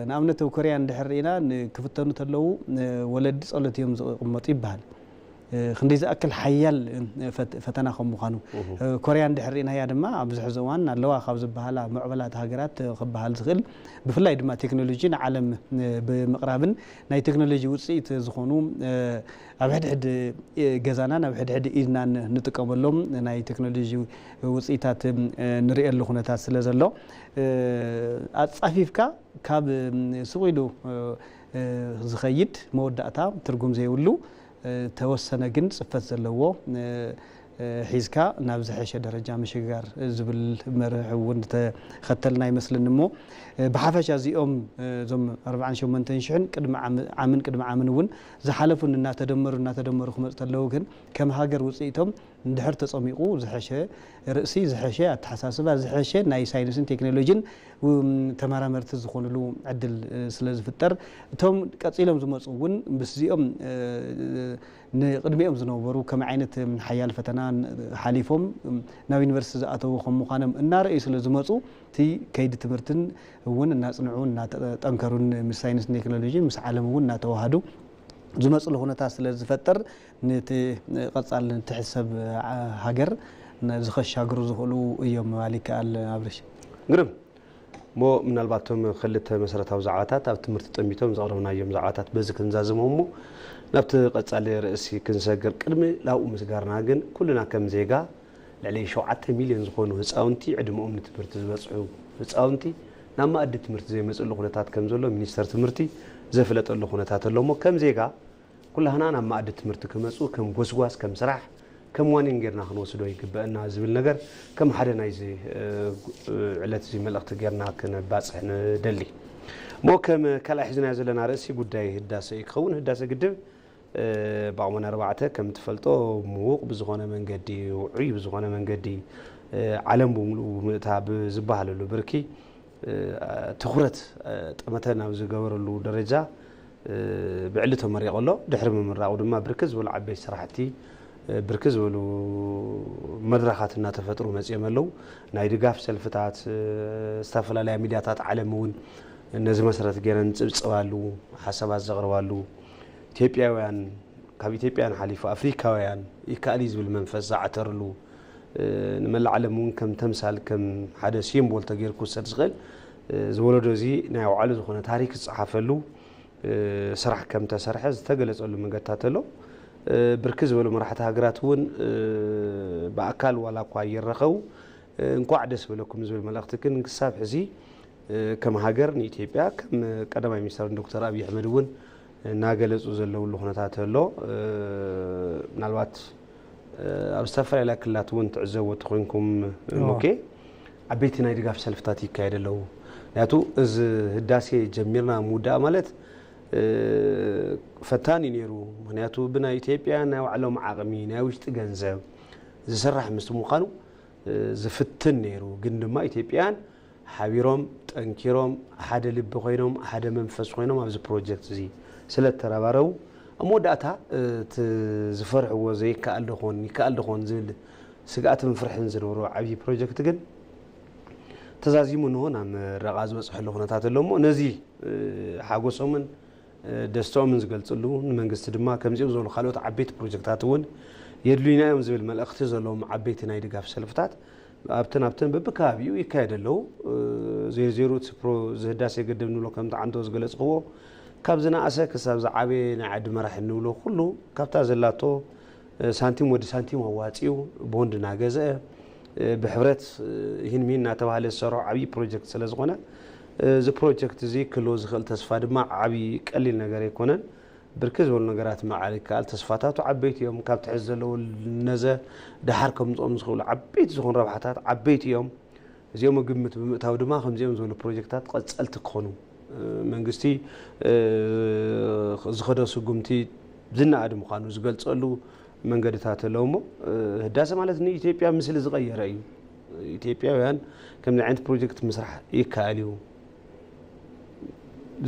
ንኣብነት ኮርያ እንድሕሪና ክፍተኑ ተለው ወለዲ ጸሎት እዮም ዝቕመጡ ይባሃል ክንደይ ዝኣክል ሓያል ፈተና ከም ምዃኑ ኮርያ እንድሕሪናያ ድማ ኣብዚ ሕዚ እዋን ኣለዋ ካብ ዝበሃላ ምዕበላት ሃገራት ክበሃል ዝኽእል ብፍላይ ድማ ቴክኖሎጂ ንዓለም ብምቕራብን ናይ ቴክኖሎጂ ውጽኢት ዝኾኑ ኣብ ሕድሕድ ገዛና ናብ ሕድሕድ ኢድና ንጥቀመሎም ናይ ቴክኖሎጂ ውጽኢታት ንሪኤሉ ኩነታት ስለ ዘሎ ኣጻፊፍካ ካብ ስቑኢሉ ዝኸይድ መወዳእታ ትርጉም ዘይብሉ ተወሰነ ግን ጽፈት ዘለዎ ሒዝካ ናብ ዝሐሸ ደረጃ ምሽጋር ዝብል መርህ እውን ተኸተልና ይመስልን እሞ ብሓፈሻ እዚኦም ዞም 48,000 ቅድሚ ዓመን እውን ዝሓለፉን እናተደመሩ ክመጽ ተለው ግን ከም ሃገር ውጽኢቶም እንድሕር ተጸሚቑ ዝሐሸ ርእሲ ዝሐሸ ኣተሓሳስባ ዝሐሸ ናይ ሳይንስን ቴክኖሎጂን ተመራመርቲ ዝኾኑሉ ዕድል ስለ ዝፍጠር እቶም ቀጺሎም ዝመጹ እውን ምስዚኦም ንቅድሚኦም ዝነበሩ ከም ዓይነት ሓያል ፈተና ሓሊፎም ናብ ዩኒቨርሲቲ ዝኣተው ከም ምዃኖም እናርእዩ ስለ ዝመጹ እቲ ከይዲ ትምህርትን እውን እናጽንዑ እናጠንከሩን ምስ ሳይንስ ቴክኖሎጂ ምስ ዓለም እውን እናተዋሃዱ ዝመጽሉ ኩነታት ስለ ዝፈጠር ነቲ ቀጻል ትሕሰብ ሃገር ዝኸሻግሩ ዝኽእሉ እዮም ምባል ይከኣል ኣብርሽ ግርም ሞ ምናልባቶም ክልተ መሰረታዊ ዛዕባታት ኣብ ትምህርቲ ጠሚቶም ዘቕረብናዮም ዛዕባታት በዚ ክንዛዝሞም እሞ ናብቲ ቀጻሊ ርእሲ ክንሰገር ቅድሚ ላብኡ ምስጋርና ግን ኩልና ከም ዜጋ ልዕሊ 7 ሚልዮን ዝኾኑ ህፃውንቲ ዕድመኦም ንትምህርቲ ዝበጽሑ ህፃውንቲ ናብ ማእዲ ትምህርቲ ዘይመጽሉ ኩነታት ከም ዘሎ ሚኒስተር ትምህርቲ ዘፍለጠሉ ኩነታት ኣሎ እሞ ከም ዜጋ ኩላህና ናብ ማእዲ ትምህርቲ ክመጹ ከም ጎስጓስ ከም ስራሕ ከም ዋኒን ጌርና ክንወስዶ ይግበአና ዝብል ነገር ከም ሓደ ናይዚ ዕለት እዚ መልእኽቲ ጌርና ክንባጽሕ ንደሊ ሞ ከም ካልኣይ ሒዝና ዘለና ርእሲ ጉዳይ ህዳሴ ይኸውን ህዳሴ ግድብ ባቕመን 4 ከም ትፈልጦ ምዉቕ ብዝኾነ መንገዲ ውዑይ ብዝኾነ መንገዲ ዓለም ብምሉኡ ምእታብ ዝበሃለሉ ብርኪ ትኹረት ጠመተና ዝገበረሉ ደረጃ ብዕሊ ተመሪቆ ኣሎ ድሕሪ ምምራቁ ድማ ብርክት ዝበሉ ዓበይቲ ስራሕቲ ብርክት ዝበሉ መድረኻት እናተፈጥሩ መፅኦም ኣለዉ ናይ ድጋፍ ሰልፍታት ዝተፈላለዩ ሚድያታት ዓለም እውን ነዚ መሰረት ገይረን ፅብፅባሉ ሓሳባት ዘቕርባሉ ኢትዮጵያውያን ካብ ኢትዮጵያን ሓሊፉ ኣፍሪካውያን ይከኣል ዝብል መንፈስ ዝዓተርሉ ንመላእ ዓለም እውን ከም ተምሳል ከም ሓደ ሲምቦል ተገይሩ ክውሰድ ዝኽእል ዝወለዶ እዚ ናይ ባዕሉ ዝኾነ ታሪክ ዝፀሓፈሉ ስራሕ ከም ተሰርሐ ዝተገለጸሉ መንገድታት ኣሎ ብርክት ዝበሉ መራሕቲ ሃገራት እውን ብኣካል ዋላ እኳ ይረኸቡ እንኳዕ ደስ በለኩም ዝብል መልእኽቲ ግን ክሳብ ሕዚ ከም ሃገር ንኢትዮጵያ ከም ቀዳማይ ሚኒስትር ዶክተር ኣብይ ኣሕመድ እውን እናገለጹ ዘለውሉ ኩነታት ኣሎ ምናልባት ኣብ ዝተፈላለዩ ክልላት እውን ትዕዘብዎ ኮይንኩም ሞኬ ዓበይቲ ናይ ድጋፍ ሰልፍታት ይካየድ ኣለዉ ምክንያቱ እዚ ህዳሴ ጀሚርና ምውዳእ ማለት ፈታኒ ነይሩ ምክንያቱ ብናይ ኢትዮጵያ ናይ ባዕሎም ዓቕሚ ናይ ውሽጢ ገንዘብ ዝስራሕ ምስ ምዃኑ ዝፍትን ነይሩ ግን ድማ ኢትዮጵያን ሓቢሮም ጠንኪሮም ሓደ ልቢ ኮይኖም ሓደ መንፈስ ኮይኖም ኣብዚ ፕሮጀክት እዚ ስለተረባረቡ ኣብ መወዳእታ ዝፈርሕዎ ዘይከኣል ድኾን ይከኣል ድኾን ዝብል ስጋኣትን ፍርሕን ዝነበሮ ዓብዪ ፕሮጀክት ግን ተዛዚሙ ንሆ ናብ ምረቓ ዝበፅሐሉ ኩነታት ኣሎ እሞ ነዚ ሓጎሶምን ደስተኦምን ዝገልፅሉ ንመንግስቲ ድማ ከምዚኦም ዝበሉ ካልኦት ዓበይቲ ፕሮጀክታት እውን የድልዩና እዮም ዝብል መልእኽቲ ዘለዎም ዓበይቲ ናይ ድጋፍ ሰልፍታት ኣብተን በብከባቢኡ ይካየድ ኣለዉ ዜሮ ዝህዳሴ ገድብ ንብሎ ከምቲ ዓንቶ ዝገለፅኽዎ ካብ ዝነኣሰ ክሳብ ዝዓበየ ናይ ዓዲ መራሒ ንብሎ ኩሉ ካብታ ዘላቶ ሳንቲም ወዲ ሳንቲም ኣዋፂኡ ቦንድ እናገዝአ ብሕብረት ይህን ሚን እናተባሃለ ዝሰርሖ ዓብዪ ፕሮጀክት ስለ ዝኾነ እዚ ፕሮጀክት እዚ ክህልዎ ዝኽእል ተስፋ ድማ ዓብዪ ቀሊል ነገር ኣይኮነን ብርክት ዝበሉ ነገራት ምዕባል ይከኣል ተስፋታቱ ዓበይቲ እዮም ካብ ትሕዝ ዘለዎ ነዘ ድሓር ከምፅኦም ዝኽእሉ ዓበይቲ ዝኾኑ ረብሓታት ዓበይቲ እዮም እዚኦም ግምት ብምእታው ድማ ከምዚኦም ዝበሉ ፕሮጀክታት ቀፀልቲ ክኾኑ መንግስቲ ዝኸደ ስጉምቲ ዝነኣድ ምዃኑ ዝገልፀሉ መንገድታት ኣለዎ እሞ ህዳሴ ማለት ንኢትዮጵያ ምስሊ ዝቐየረ እዩ ኢትዮጵያውያን ከምዚ ዓይነት ፕሮጀክት ምስራሕ ይከኣል እዩ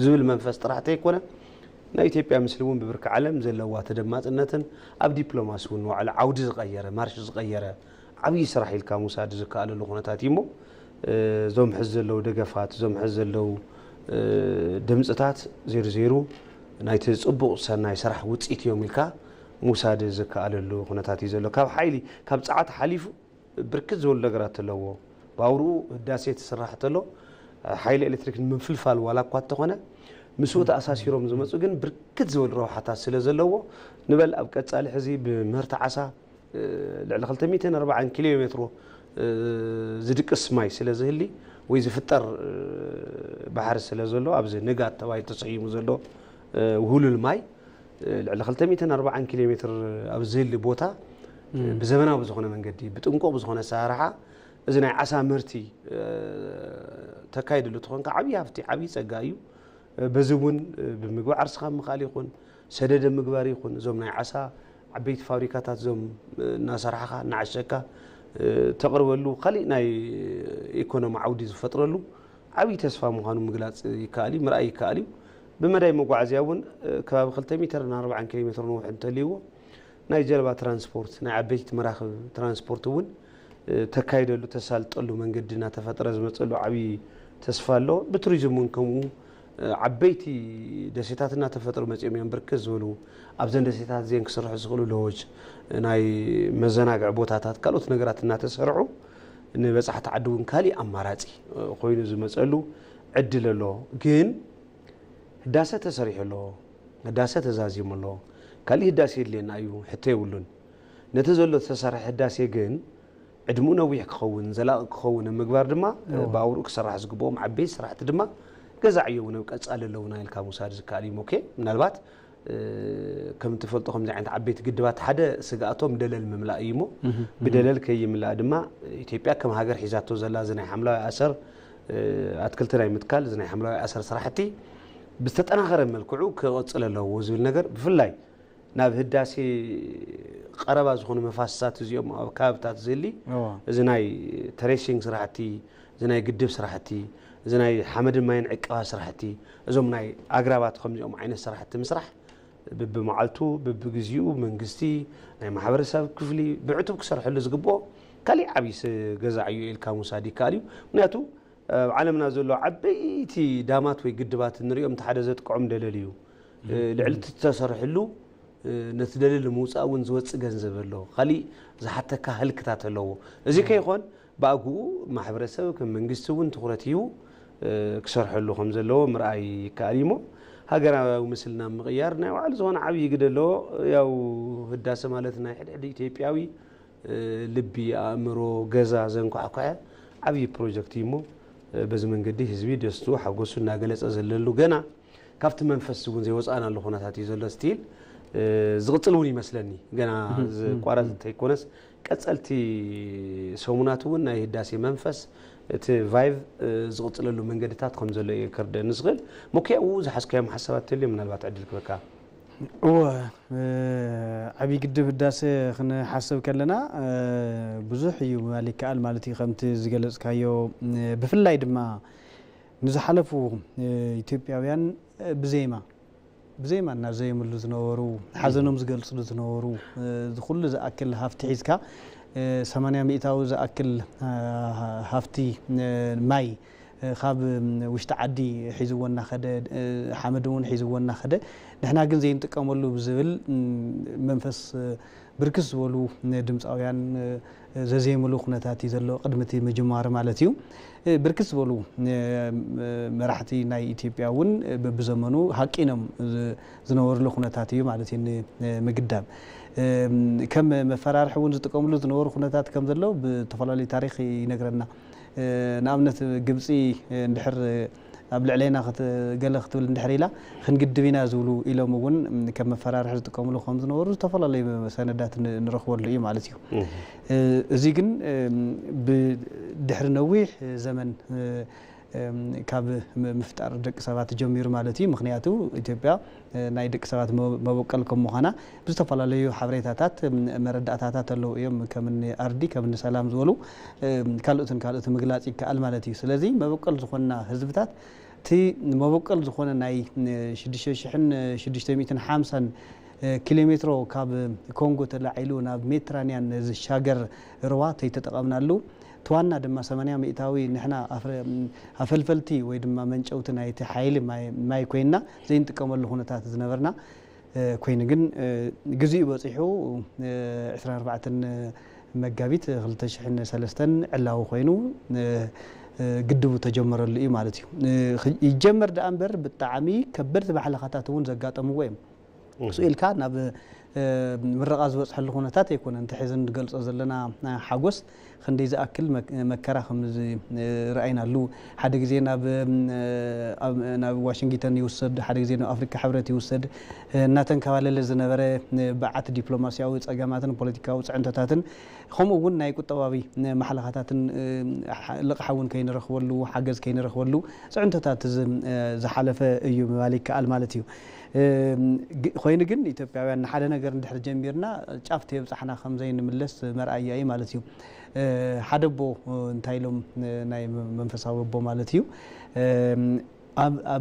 ዝብል መንፈስ ጥራሕ ኣይኮነ ናይ ኢትዮጵያ ምስሊ እውን ብብርኪ ዓለም ዘለዋ ተደማፅነትን ኣብ ዲፕሎማሲ እውን ዋዕላ ዓውዲ ዝቐየረ ማርሽ ዝቐየረ ዓብዪ ስራሕ ኢልካ ምውሳድ ዝከኣለሉ ኩነታት እዩ እሞ እዞም ሕዚ ዘለዉ ደገፋት እዞም ሕዚ ዘለዉ ድምፅታት ዜሩ ናይቲ ፅቡቕ ሰናይ ስራሕ ውፅኢት እዮም ኢልካ ምውሳድ ዝከኣለሉ ኩነታት እዩ ዘሎ ካብ ሓይሊ ካብ ፀዓት ሓሊፉ ብርክት ዝበሉ ነገራት ኣለዎ ባውርኡ ህዳሴ ትስራሕ ተሎ ሓይሊ ኤሌክትሪክ ንምፍልፋል ዋላ እኳ እንተኾነ ምስኡ ተኣሳሲሮም ዝመፁ ግን ብርክት ዝበሉ ረብሓታት ስለ ዘለዎ ንበል ኣብ ቀፃሊ ሕዚ ብምህርቲ ዓሳ ልዕሊ 240 ኪሎ ሜትሮ ዝድቅስ ማይ ስለ ዝህሊ ወይ ዝፍጠር ባሕሪ ስለ ዘሎ ኣብዚ ንጋት ተባሂሉ ተሰይሙ ዘሎ ውህሉል ማይ ልዕሊ 240 ኪሎ ሜትር ኣብ ዝህሊ ቦታ ብዘመናዊ ዝኾነ መንገዲ ብጥንቆቕ ዝኾነ ኣሰራርሓ እዚ ናይ ዓሳ ምህርቲ ተካይድሉ ትኾንካ ዓብዪ ሃፍቲ ዓብዪ ፀጋ እዩ በዚ እውን ብምግቢ ዓርስኻ ምኻል ይኹን ሰደደ ምግባር ይኹን እዞም ናይ ዓሳ ዓበይቲ ፋብሪካታት እዞም እናሰርሓኻ እናዓሸካ ተቕርበሉ ካሊእ ናይ ኢኮኖሚ ዓውዲ ዝፈጥረሉ ዓብዪ ተስፋ ምዃኑ ምግላፅ ይከኣል እዩ ምርኣይ ይከኣል እዩ ብመዳይ መጓዓዝያ እውን ከባቢ 240 ኪሎ ሜትር ንውሕ እንተልይዎ ናይ ጀልባ ትራንስፖርት ናይ ዓበይቲ መራኽብ ትራንስፖርት እውን ተካይደሉ ተሳልጠሉ መንገዲ እናተፈጠረ ዝመፀሉ ዓብዪ ተስፋ ኣሎ ብቱሪዝም እውን ከምኡ ዓበይቲ ደሴታት እናተፈጠሩ መፅኦም እዮም ብርክት ዝበሉ ኣብዘን ደሴታት እዚአን ክስርሑ ዝኽእሉ ሎጅ ናይ መዘናግዒ ቦታታት ካልኦት ነገራት እናተሰርሑ ንበፃሕቲ ዓዲ እውን ካሊእ ኣማራፂ ኮይኑ ዝመፀሉ ዕድል ኣሎ ግን ህዳሴ ተሰሪሑ ኣሎ ህዳሴ ተዛዚሙ ኣሎ ካሊእ ህዳሴ የድልየና እዩ ሕቶ የብሉን ነቲ ዘሎ ተሰርሐ ህዳሴ ግን ዕድሙ ነዊሕ ክኸውን ዘላቒ ክኸውን ምግባር ድማ ብኣውርኡ ክስራሕ ዝግብኦም ዓበይቲ ስራሕቲ ድማ ገዛዕ እዩ እውን ቀፃሊ ኣለውና ኢልካ ምውሳድ ዝከኣል እዩ ሞኬ ምናልባት ከም ትፈልጦ ከምዚ ዓይነት ዓበይቲ ግድባት ሓደ ስጋኣቶም ደለል ምምላእ እዩ እሞ ብደለል ከይምላእ ድማ ኢትዮጵያ ከም ሃገር ሒዛቶ ዘላ እዚ ናይ ሓምላዊ ኣሰር ኣትክልቲ ናይ ምትካል እዚ ናይ ሓምላዊ ኣሰር ስራሕቲ ብዝተጠናኸረ መልክዑ ክቐፅል ኣለዎ ዝብል ነገር ብፍላይ ናብ ህዳሴ ቀረባ ዝኾኑ መፋሰሳት እዚኦም ኣብ ካብታት ዘሊ እዚ ናይ ትሬሲንግ ስራሕቲ እዚ ናይ ግድብ ስራሕቲ እዚ ናይ ሓመድን ማይን ዕቀባ ስራሕቲ እዞም ናይ ኣግራባት ከምዚኦም ዓይነት ስራሕቲ ምስራሕ ብመዓልቱ በብግዚኡ መንግስቲ ናይ ማሕበረሰብ ክፍሊ ብዕቱብ ክሰርሐሉ ዝግብኦ ካሊእ ዓብይ ገዛዕዩ ኢልካ ሙሳድ ይካልዩ ምክንያቱ ዓለምና ዘሎ ዓበይቲ ዳማት ወይ ግድባት ንሪኦም ተሓደ ዘጥቅዖም ደለል እዩ ልዕሊ ተሰርሕሉ ነቲ ደለል ምውፃእ እውን ዝወፅእ ገንዘብ ኣለዎ ካሊእ ዝሓተካ ህልክታት ኣለዎ እዚ ከይኾን ብኣግኡ ማሕበረሰብ ከም መንግስቲ እውን ትኩረት ሂቡ ክሰርሐሉ ከም ዘለዎ ምርኣይ ይከኣል እሞ ሃገራዊ ምስልና ምቕያር ናይ ባዕሉ ዝኾነ ዓብይ ግደ ኣለዎ ያው ህዳሴ ማለት ናይ ሕድሕዲ ኢትዮጵያዊ ልቢ ኣእምሮ ገዛ ዘንኳዕኳዐ ዓብይ ፕሮጀክት እዩ እሞ በዚ መንገዲ ህዝቢ ደስቱ ሓጎሱ እናገለፀ ዘለሉ ገና ካብቲ መንፈስ እውን ዘይወፃእናሉ ኩነታት እዩ ዘሎ ስቲል ዝቕፅል እውን ይመስለኒ ገና ዝቋረፅ እንተይኮነስ ቀፀልቲ ሰሙናት እውን ናይ ህዳሴ መንፈስ እቲ ቫይቭ ዝቕፅለሉ መንገድታት ከም ዘሎ የከርደ ንስኽእል ሞክያኡ ዝሓስካዮም ሓሳባት ተልዩ ምናልባት ዕድል ክበካ ዓብይ ግድብ ህዳሴ ክንሓስብ ከለና ብዙሕ እዩ ምባል ይከኣል ማለት እዩ ከምቲ ዝገለፅካዮ ብፍላይ ድማ ንዝሓለፉ ኢትዮጵያውያን ብዘይማ እናዘየምሉ ዝነበሩ ሓዘኖም ዝገልፅሉ ዝነበሩ ዝኩሉ ዝኣክል ሃፍቲ ሒዝካ 80 ሚእታዊ ዝኣክል ሃፍቲ ማይ ካብ ውሽጢ ዓዲ ሒዝወና ኸደ ሓመድ እውን ሒዝወና ኸደ ንሕና ግን ዘይንጥቀመሉ ብዝብል መንፈስ ብርክስ ዝበሉ ድምፃውያን ዘዘይምሉ ኩነታት እዩ ዘሎ ቅድሚቲ ምጅማር ማለት እዩ ብርክስ ዝበሉ መራሕቲ ናይ ኢትዮጵያ እውን በብዘመኑ ሓቂኖም ዝነበሩሉ ኩነታት እዩ ማለት እዩ ንምግዳም ከም መፈራርሒ እውን ዝጥቀምሉ ዝነበሩ ኩነታት ከም ዘሎ ብተፈላለዩ ታሪክ ይነግረና ንኣብነት ግብፂ እንድሕር ኣብ ልዕለና ገለ ክትብል እንድሕር ኢላ ክንግድብ ኢና ዝብሉ ኢሎም እውን ከም መፈራርሒ ዝጥቀምሉ ከም ዝነበሩ ዝተፈላለዩ ሰነዳት ንረኽበሉ እዩ ማለት እዩ እዚ ግን ብድሕሪ ነዊሕ ዘመን ካብ ምፍጣር ደቂ ሰባት ጀሚሩ ማለት እዩ ምክንያቱ ኢትዮጵያ ናይ ደቂ ሰባት መበቀል ከም ምዃና ብዝተፈላለዩ ሓበሬታታት መረዳእታታት ኣለዉ እዮም ከምኒ ኣርዲ ከምኒ ሰላም ዝበሉ ካልኦትን ምግላፅ ይከኣል ማለት እዩ ስለዚ መበቀል ዝኾና ህዝብታት እቲ መበቀል ዝኾነ ናይ 6650 ኪሎ ሜትሮ ካብ ኮንጎ ተላዒሉ ናብ ሜዲትራንያን ዝሻገር ሩባ ተይተጠቐምናሉ ተዋና ድማ 80 ሚእታዊ ንሕና ኣፈልፈልቲ ወይ ድማ መንጨውቲ ናይቲ ሓይሊ ማይ ኮይና ዘይንጥቀመሉ ኩነታት ዝነበርና ኮይኑ ግን ግዜኡ በፂሑ 24 መጋቢት 2003 ዕላዊ ኮይኑ ግድቡ ተጀመረሉ እዩ ማለት እዩ ይጀመር ዳ እምበር ብጣዕሚ ከበድቲ ባሕልኻታት እውን ዘጋጠምዎ እዮም ስኢልካ ናብ ምረቃ ዝበፅሐሉ ኩነታት ኣይኮነን እንተሒዘን ንገልፆ ዘለና ሓጎስ ክንደይ ዝኣክል መከራ ከም ረኣይናሉ ሓደ ግዜ ናብ ዋሽንግተን ይውሰድ ሓደ ግዜ ናብ ኣፍሪካ ሕብረት ይውሰድ እናተንከባለለ ዝነበረ በዓት ዲፕሎማስያዊ ፀገማትን ፖለቲካዊ ፅዕንቶታትን ከምኡ እውን ናይ ቁጠባዊ ማሕለኻታትን ልቕሓ እውን ከይንረኽበሉ ሓገዝ ከይንረኽበሉ ፅዕንቶታት ዝሓለፈ እዩ ምባል ይከኣል ማለት እዩ ኮይኑ ግን ኢትዮጵያውያን ንሓደ ነገር እንድሕር ጀሚርና ጫፍ ተየብፃሕና ከምዘይ ንምለስ መርኣያ እዩ ማለት እዩ ሓደ ቦ እንታይ ኢሎም ናይ መንፈሳዊ ቦ ማለት እዩ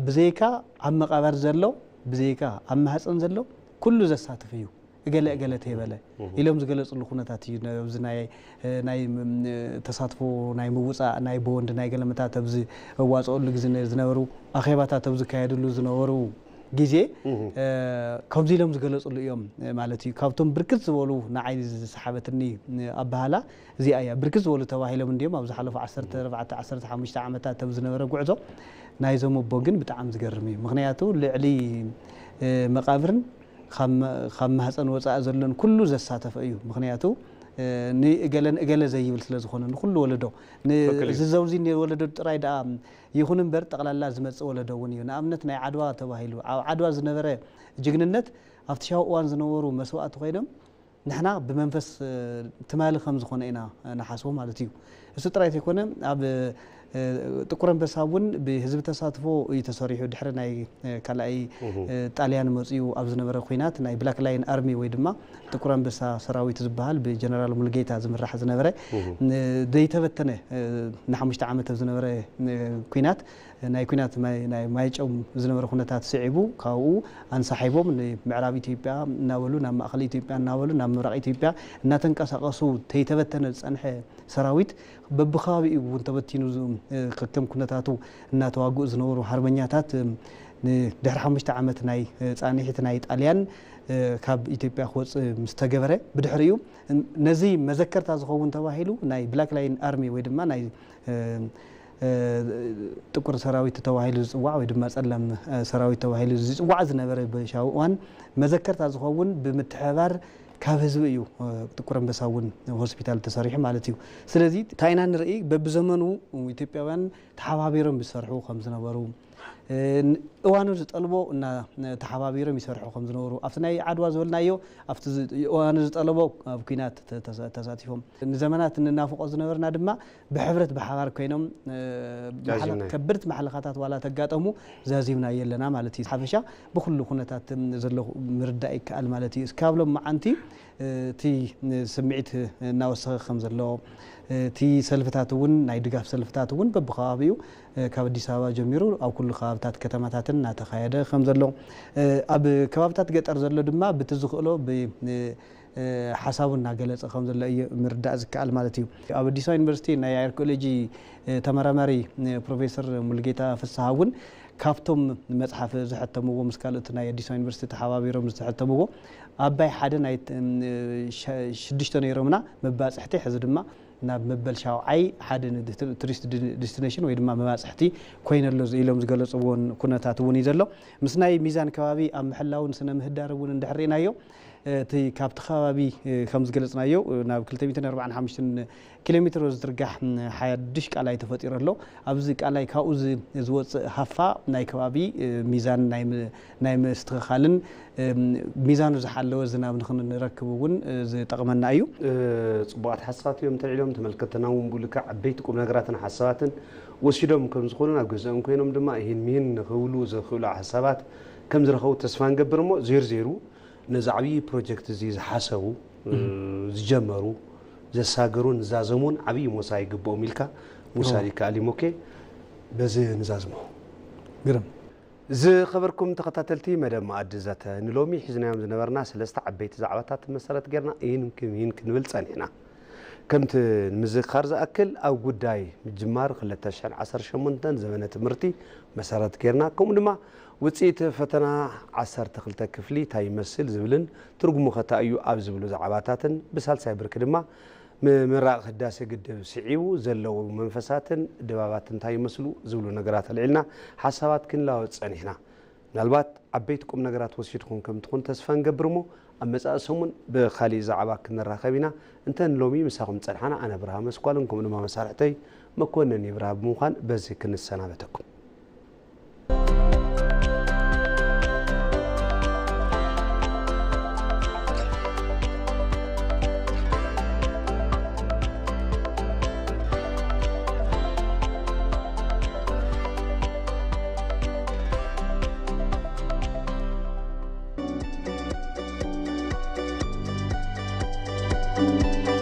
ብዘይካ ኣብ መቃብር ዘሎ ብዘይካ ኣብ ማህፀን ዘሎ ኩሉ ዘሳትፍ እዩ እገለ ተይበለ ኢሎም ዝገለፅሉ ኩነታት እዩ ኣብዚ ናይ ተሳትፎ ናይ ምውፃእ ናይ ቦንድ ናይ ገለመታት ኣብዚ እዋፅኦሉ ግዜ ዝነበሩ ኣኼባታት ኣብ ዝካየድሉ ዝነበሩ ግዜ ከምዚ ኢሎም ዝገለፅሉ እዮም ማለት እዩ ካብቶም ብርክት ዝበሉ ንዓይኒ ዝሰሓበትኒ ኣባህላ እዚኣ እያ ብርክት ዝበሉ ተባሂሎም እንዲኦም ኣብ ዝሓለፉ 14-15 ዓመታት ኣብ ዝነበረ ጉዕዞ ናይዞም ኣቦ ግን ብጣዕሚ ዝገርም እዩ ምክንያቱ ልዕሊ መቃብርን ካብ ማህፀን ወፃኢ ዘሎን ኩሉ ዘሳተፈ እዩ ምክንያቱ ንእገለ ዘይብል ስለ ዝኾነ ንኩሉ ወለዶ ንዝዘውዚ ወለዶ ጥራይ ደኣ ይኹን እምበር ጠቕላላ ዝመፅእ ወለዶ እውን እዩ ንኣብነት ናይ ዓድዋ ተባሂሉ ኣብ ዓድዋ ዝነበረ ጅግንነት ኣብቲ ሻው እዋን ዝነበሩ መስዋእቲ ኮይኖም ንሕና ብመንፈስ ትማሊ ከም ዝኾነ ኢና ንሓስቦ ማለት እዩ እሱ ጥራይ ዘይኮነ ኣብ ጥቁር አንበሳ እውን ብህዝብ ተሳትፎ የተሰሪሑ ድሕሪ ናይ ካልኣይ ጣልያን መጽኡ ኣብ ዝነበረ ኩናት ናይ ብላክ ላይን አርሚ ወይ ድማ ጥቁር አንበሳ ሰራዊት ዝበሃል ብጀነራል ሙልጌታ ዝምራሕ ዝነበረ ዘይተበተነ ን5 ዓመት ዝነበረ ኩናት ናይ ኩናት ናይ ማይጨው ዝነበረ ኩነታት ስዒቡ ካብኡ አንሳሒቦም ንምዕራብ ኢትዮጵያ እናበሉ ናብ ማእከል ኢትዮጵያ እናበሉ ናብ ምብራቅ ኢትዮጵያ እናተንቀሳቀሱ ተይተበተነ ጸንሐ ሰራዊት በብኸባቢኡ እውን ተበቲኑ ከከም ኩነታቱ እናተዋግኡ ዝነበሩ ሃርበኛታት ድሕሪ 5 ዓመት ናይ ጻኒሒት ናይ ጣልያን ካብ ኢትዮጵያ ክወጽ ምስተገበረ ብድሕሪኡ ነዚ መዘከርታ ዝኸውን ተባሂሉ ናይ ብላክ ላይን አርሚ ወይ ድማ ናይ ጥቁር ሰራዊት ተባሂሉ ዝጽዋዕ ወይ ድማ ጸላም ሰራዊት ተባሂሉ ዝጽዋዕ ዝነበረ በሻውዋን መዘከርታ ዝኸውን ብምትሕባር ካብ ህዝቢ እዩ ጥቁር አንበሳ እውን ሆስፒታል ተሰሪሑ ማለት እዩ ስለዚ ታይና ንርኢ በብዘመኑ ኢትዮጵያውያን ተሓባቢሮም ዝሰርሑ ከም ዝነበሩ እዋኑ ዝጠልቦ እና ተሓባቢሮም ይሰርሑ ከም ዝነበሩ ኣብቲ ናይ ዓድዋ ዝበልናዮ ኣብቲ እዋኑ ዝጠልቦ ኣብ ኩናት ተሳቲፎም ንዘመናት እንናፍቆ ዝነበርና ድማ ብሕብረት ብሓባር ኮይኖም ከበድቲ ማሕለኻታት ዋላ ተጋጠሙ ዛዚምና የለና ማለት እዩ ሓፈሻ ብኩሉ ኩነታት ዘሎ ምርዳእ ይከኣል ማለት እዩ እስካብሎም መዓንቲ እቲ ስምዒት እናወሰኸ ከም ዘሎ እቲ ሰልፍታት እውን ናይ ድጋፍ ሰልፍታት እውን በብኸባቢኡ ካብ አዲስ አበባ ጀሚሩ ኣብ ኩሉ ከባቢታት ከተማታትን እናተኻየደ ከም ዘሎ ኣብ ከባቢታት ገጠር ዘሎ ድማ ብትዝኽእሎ ሓሳቡ እናገለጸ ከም ዘሎ ምርዳእ ዝከኣል ማለት እዩ ኣብ አዲስ አበባ ዩኒቨርሲቲ ናይ አርኪኦሎጂ ተመራማሪ ፕሮፌሰር ሙልጌታ ፍስሓ እውን ካብቶም መጽሓፍ ዝሕተምዎ ምስ ካልኦት ናይ አዲስ አበባ ዩኒቨርሲቲ ተሓባቢሮም ዝሕተምዎ ኣባይ ሓደ ናይ 6 ነይሮምና መባጽሕቲ ሕዚ ድማ ናብ መበል ሻውዓይ ሓደ ቱሪስት ዴስቲኔሽን ወይ ድማ መባጽሕቲ ኮይነሎ ኢሎም ዝገለጽዎ ኩነታት እውን እዩ ዘሎ ምስ ናይ ሚዛን ከባቢ ኣብ ምሕላውን ስነ ምህዳር እውን እንድሕሪናዮ እቲ ካብቲ ከባቢ ከም ዝገለጽናዮ ናብ 245 ኪሎ ሜትር ዝትርጋሕ ሓድሽ ቃላይ ተፈጢሩ ኣሎ ኣብዚ ቃላይ ካብኡ ዝወጽእ ሃፋ ናይ ከባቢ ሚዛን ናይ ምስትኽኻልን ሚዛኑ ዝሓለወ ዝናብ ንኽንረክብ እውን ዝጠቕመና እዩ ጽቡቓት ሓሳባት እዮም ተልዒሎም ተመልከተና እውን ብልካ ዓበይቲ ቁም ነገራትን ሓሳባትን ወሲዶም ከም ዝኾኑ ናብ ገዛኦም ኮይኖም ድማ ይህን ንኽብሉ ዘኽእሉ ሓሳባት ከም ዝረኸቡ ተስፋ ንገብር እሞ ዜሩ ነዚ ዓብዪ ፕሮጀክት እዚ ዝሓሰቡ ዝጀመሩ ዘሳገሩን ዝዛዘሙን ዓብዪ ሞሳ ይግብኦም ኢልካ ውሳድ ይከኣል ሞኬ በዚ ንዛዝሞ ግርም ዝኸበርኩም ተኸታተልቲ መደብ ማኣዲ ዛተ ንሎሚ ሒዝናዮም ዝነበርና ሰለስተ ዓበይቲ ዛዕባታት መሰረት ጌርና ይህን ክንብል ጸኒሕና ከምቲ ንምዝኻር ዝኣክል ኣብ ጉዳይ ምጅማር 2018 ዘመነ ትምህርቲ መሰረት ጌርና ከምኡ ድማ ውጽኢት ፈተና 12 ክፍሊ ታይ ይመስል ዝብልን ትርጉሙ ኸታ እዩ ኣብ ዝብሉ ዛዕባታትን ብሳልሳይ ብርኪ ድማ ምራቕ ህዳሴ ግድብ ስዒቡ ዘለው መንፈሳትን ድባባትን ታይ ይመስሉ ዝብሉ ነገራት አልዒልና ሓሳባት ክንላወጥ ጸኒሕና ምናልባት ዓበይቲ ቁም ነገራት ወሲድኩም ከም ትኹን ተስፋ ንገብርሞ ኣብ መጻኢ ሰሙን ብኻሊእ ዛዕባ ክንራኸብ ኢና እንተን ሎሚ ምሳኹም ጸንሓና ኣነ ብርሃ መስኳልን ከምኡ ድማ መሳርሕተይ መኮነን ይብርሃ ብምዃን በዚ ክንሰናበተኩም